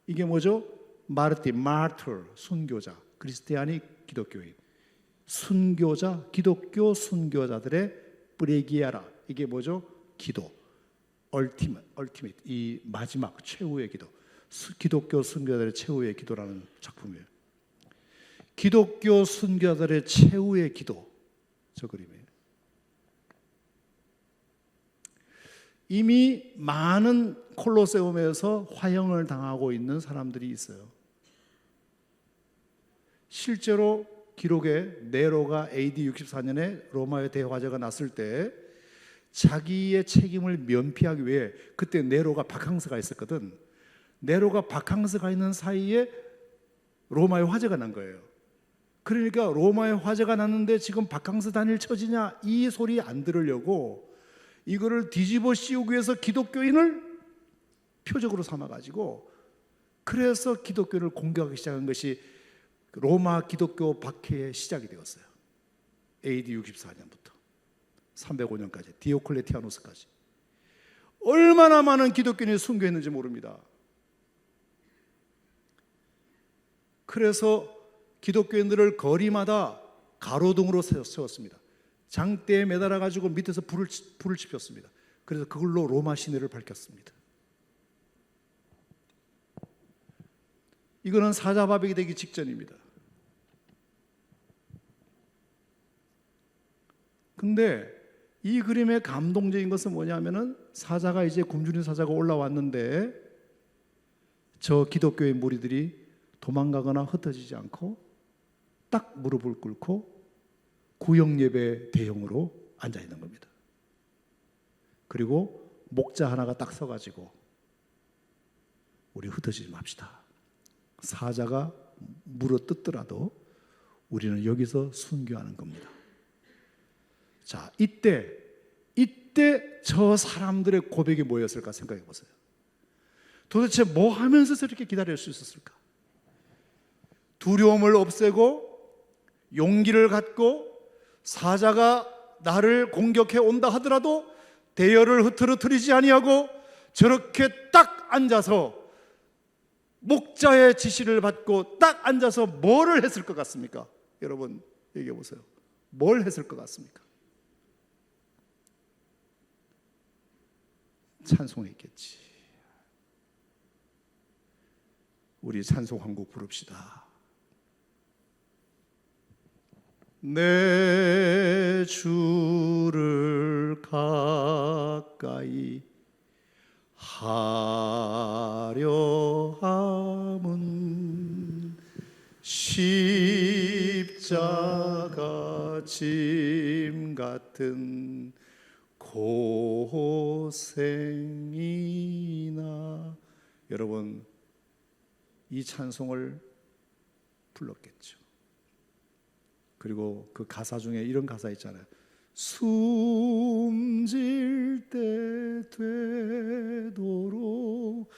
[SPEAKER 1] 이게 뭐죠? 마르터, 순교자, 크리스티아니, 기독교인, 순교자, 기독교 순교자들의 프레기아라, 이게 뭐죠? 기도, 얼티밋, 이 마지막 최후의 기도, 기독교 순교자들의 최후의 기도라는 작품이에요. 기독교 순교자들의 최후의 기도, 저 그림이에요. 이미 많은 콜로세움에서 화형을 당하고 있는 사람들이 있어요. 실제로 기록에 네로가 AD 64년에 로마의 대화재가 났을 때 자기의 책임을 면피하기 위해, 그때 네로가 바캉스가 있었거든. 네로가 바캉스가 있는 사이에 로마의 화재가 난 거예요. 그러니까 로마의 화재가 났는데 지금 바캉스 다닐 처지냐, 이 소리 안 들으려고 이거를 뒤집어 씌우기 위해서 기독교인을 표적으로 삼아가지고, 그래서 기독교를 공격하기 시작한 것이 로마 기독교 박해의 시작이 되었어요. AD 64년부터 305년까지 디오클레티아누스까지 얼마나 많은 기독교인이 순교했는지 모릅니다. 그래서 기독교인들을 거리마다 가로등으로 세웠습니다. 장대에 매달아 가지고 밑에서 불을 지폈습니다. 그래서 그걸로 로마 시내를 밝혔습니다. 이거는 사자바백이 되기 직전입니다. 근데 이 그림의 감동적인 것은 뭐냐면은, 사자가 이제 굶주린 사자가 올라왔는데 저 기독교의 무리들이 도망가거나 흩어지지 않고 딱 무릎을 꿇고 구역예배 대형으로 앉아 있는 겁니다. 그리고 목자 하나가 딱 서가지고, 우리 흩어지지 맙시다. 사자가 물어뜯더라도 우리는 여기서 순교하는 겁니다. 자, 이때 저 사람들의 고백이 뭐였을까 생각해 보세요. 도대체 뭐 하면서 저렇게 기다릴 수 있었을까? 두려움을 없애고 용기를 갖고 사자가 나를 공격해 온다 하더라도 대열을 흐트러뜨리지 아니하고 저렇게 딱 앉아서 목자의 지시를 받고 딱 앉아서 뭐를 했을 것 같습니까? 여러분 얘기해 보세요. 뭘 했을 것 같습니까? 찬송했겠지. 우리 찬송 한 곡 부릅시다. 내 주를 가까이 하려 함은 십자가 짐 같은 고생이나. 여러분 이 찬송을 불렀겠죠. 그리고 그 가사 중에 이런 가사 있잖아요. 숨질 때 되도록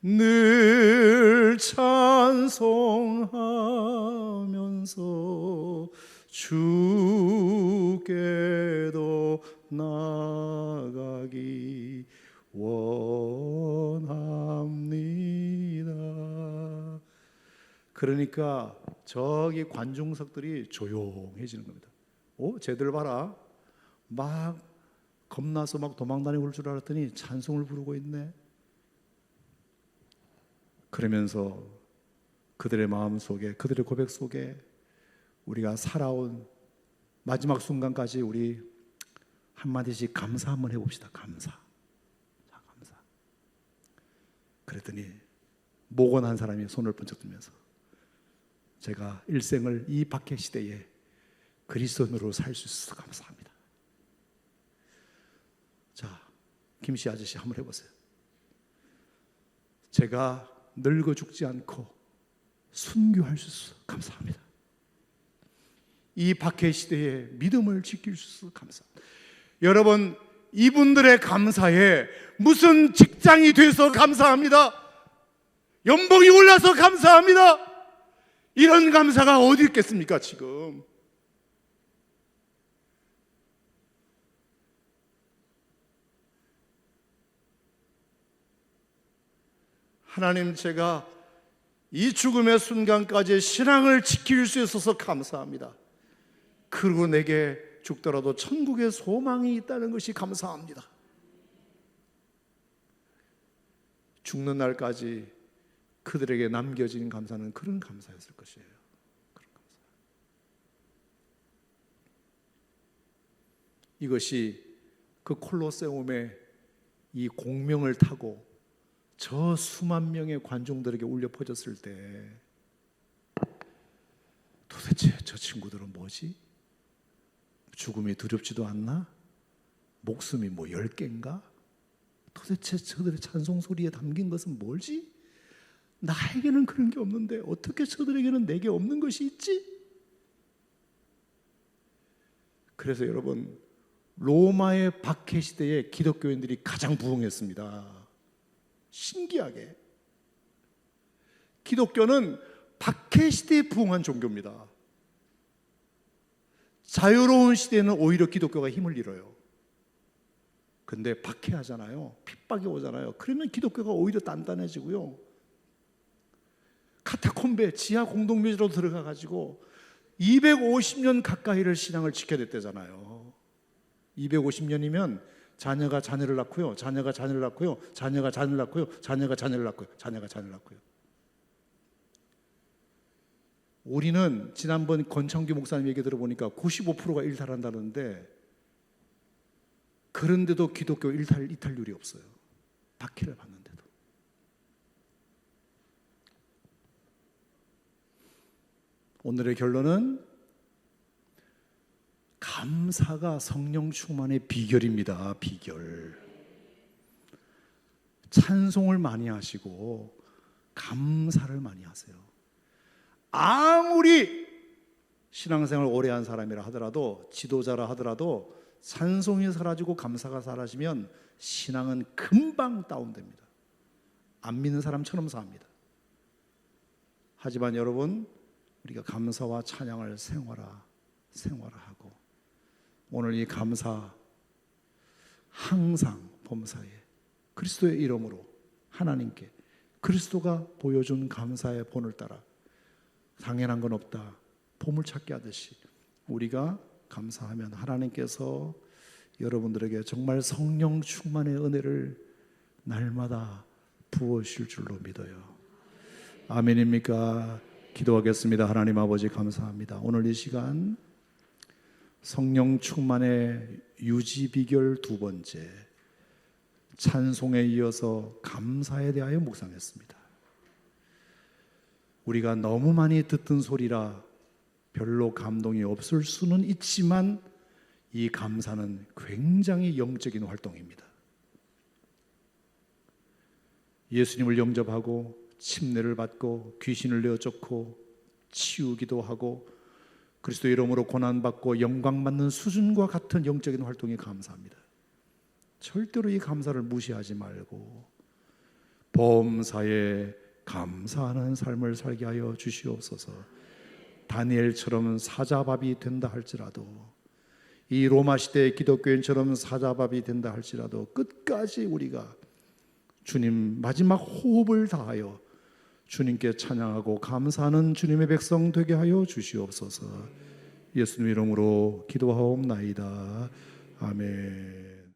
[SPEAKER 1] 늘 찬송하면서 주께도 나가기 원합니다. 그러니까 저기 관중석들이 조용해지는 겁니다. 쟤들 봐라. 막 겁나서 막 도망다니고 올 줄 알았더니 찬송을 부르고 있네. 그러면서 그들의 마음 속에, 그들의 고백 속에 우리가 살아온 마지막 순간까지 우리 한마디씩 감사 한번 해봅시다. 감사. 자, 감사. 그랬더니 목원 한 사람이 손을 번쩍 들면서 제가 일생을 이 박해 시대에 그리스도인으로 살 수 있어서 감사합니다. 자, 김씨 아저씨 한번 해보세요. 제가 늙어 죽지 않고 순교할 수 있어서 감사합니다. 이 박해 시대에 믿음을 지킬 수 있어서 감사합니다. 여러분, 이분들의 감사에 무슨 직장이 돼서 감사합니다. 연봉이 올라서 감사합니다. 이런 감사가 어디 있겠습니까 지금. 하나님, 제가 이 죽음의 순간까지 신앙을 지킬 수 있어서 감사합니다. 그리고 내게 죽더라도 천국의 소망이 있다는 것이 감사합니다. 죽는 날까지 그들에게 남겨진 감사는 그런 감사였을 것이에요. 그런 감사. 이것이 그 콜로세움의 이 공명을 타고 저 수만 명의 관중들에게 울려 퍼졌을 때 도대체 저 친구들은 뭐지? 죽음이 두렵지도 않나? 목숨이 뭐 10개인가? 도대체 저들의 찬송 소리에 담긴 것은 뭘지? 나에게는 그런 게 없는데 어떻게 저들에게는 내게 없는 것이 있지? 그래서 여러분, 로마의 박해 시대에 기독교인들이 가장 부흥했습니다. 신기하게 기독교는 박해 시대에 부흥한 종교입니다. 자유로운 시대에는 오히려 기독교가 힘을 잃어요. 근데 박해하잖아요. 핍박이 오잖아요. 그러면 기독교가 오히려 단단해지고요. 카타콤베 지하 공동묘지로 들어가 가지고 250년 가까이를 신앙을 지켜냈대잖아요. 250년이면 자녀가 자녀를 낳고요, 자녀가 자녀를 낳고요, 자녀가 자녀를 낳고요, 자녀가 자녀를 낳고요, 자녀가 자녀를 낳고요. 우리는 지난번 권창규 목사님 얘기 들어보니까 95%가 일탈한다는데, 그런데도 기독교 이탈률이 없어요. 박해를 받는데도. 오늘의 결론은 감사가 성령 충만의 비결입니다. 비결. 찬송을 많이 하시고 감사를 많이 하세요. 아무리 신앙생활 오래 한 사람이라 하더라도, 지도자라 하더라도 찬송이 사라지고 감사가 사라지면 신앙은 금방 다운됩니다. 안 믿는 사람처럼 삽니다. 하지만 여러분, 우리가 감사와 찬양을 생활화하고 오늘 이 감사 항상 범사에 그리스도의 이름으로 하나님께 그리스도가 보여준 감사의 본을 따라 당연한 건 없다 보물찾기 하듯이 우리가 감사하면 하나님께서 여러분들에게 정말 성령 충만의 은혜를 날마다 부어주실 줄로 믿어요. 아멘입니까? 기도하겠습니다. 하나님 아버지 감사합니다. 오늘 이 시간 성령 충만의 유지 비결 두 번째 찬송에 이어서 감사에 대하여 묵상했습니다. 우리가 너무 많이 듣던 소리라 별로 감동이 없을 수는 있지만 이 감사는 굉장히 영적인 활동입니다. 예수님을 영접하고 침례를 받고 귀신을 내어쫓고 치우기도 하고 그리스도의 이름으로 고난받고 영광받는 수준과 같은 영적인 활동이 감사합니다. 절대로 이 감사를 무시하지 말고 범사에 감사하는 삶을 살게 하여 주시옵소서. 다니엘처럼 사자밥이 된다 할지라도 이 로마 시대의 기독교인처럼 사자밥이 된다 할지라도 끝까지 우리가 주님 마지막 호흡을 다하여 주님께 찬양하고 감사하는 주님의 백성 되게 하여 주시옵소서. 예수님 이름으로 기도하옵나이다. 아멘.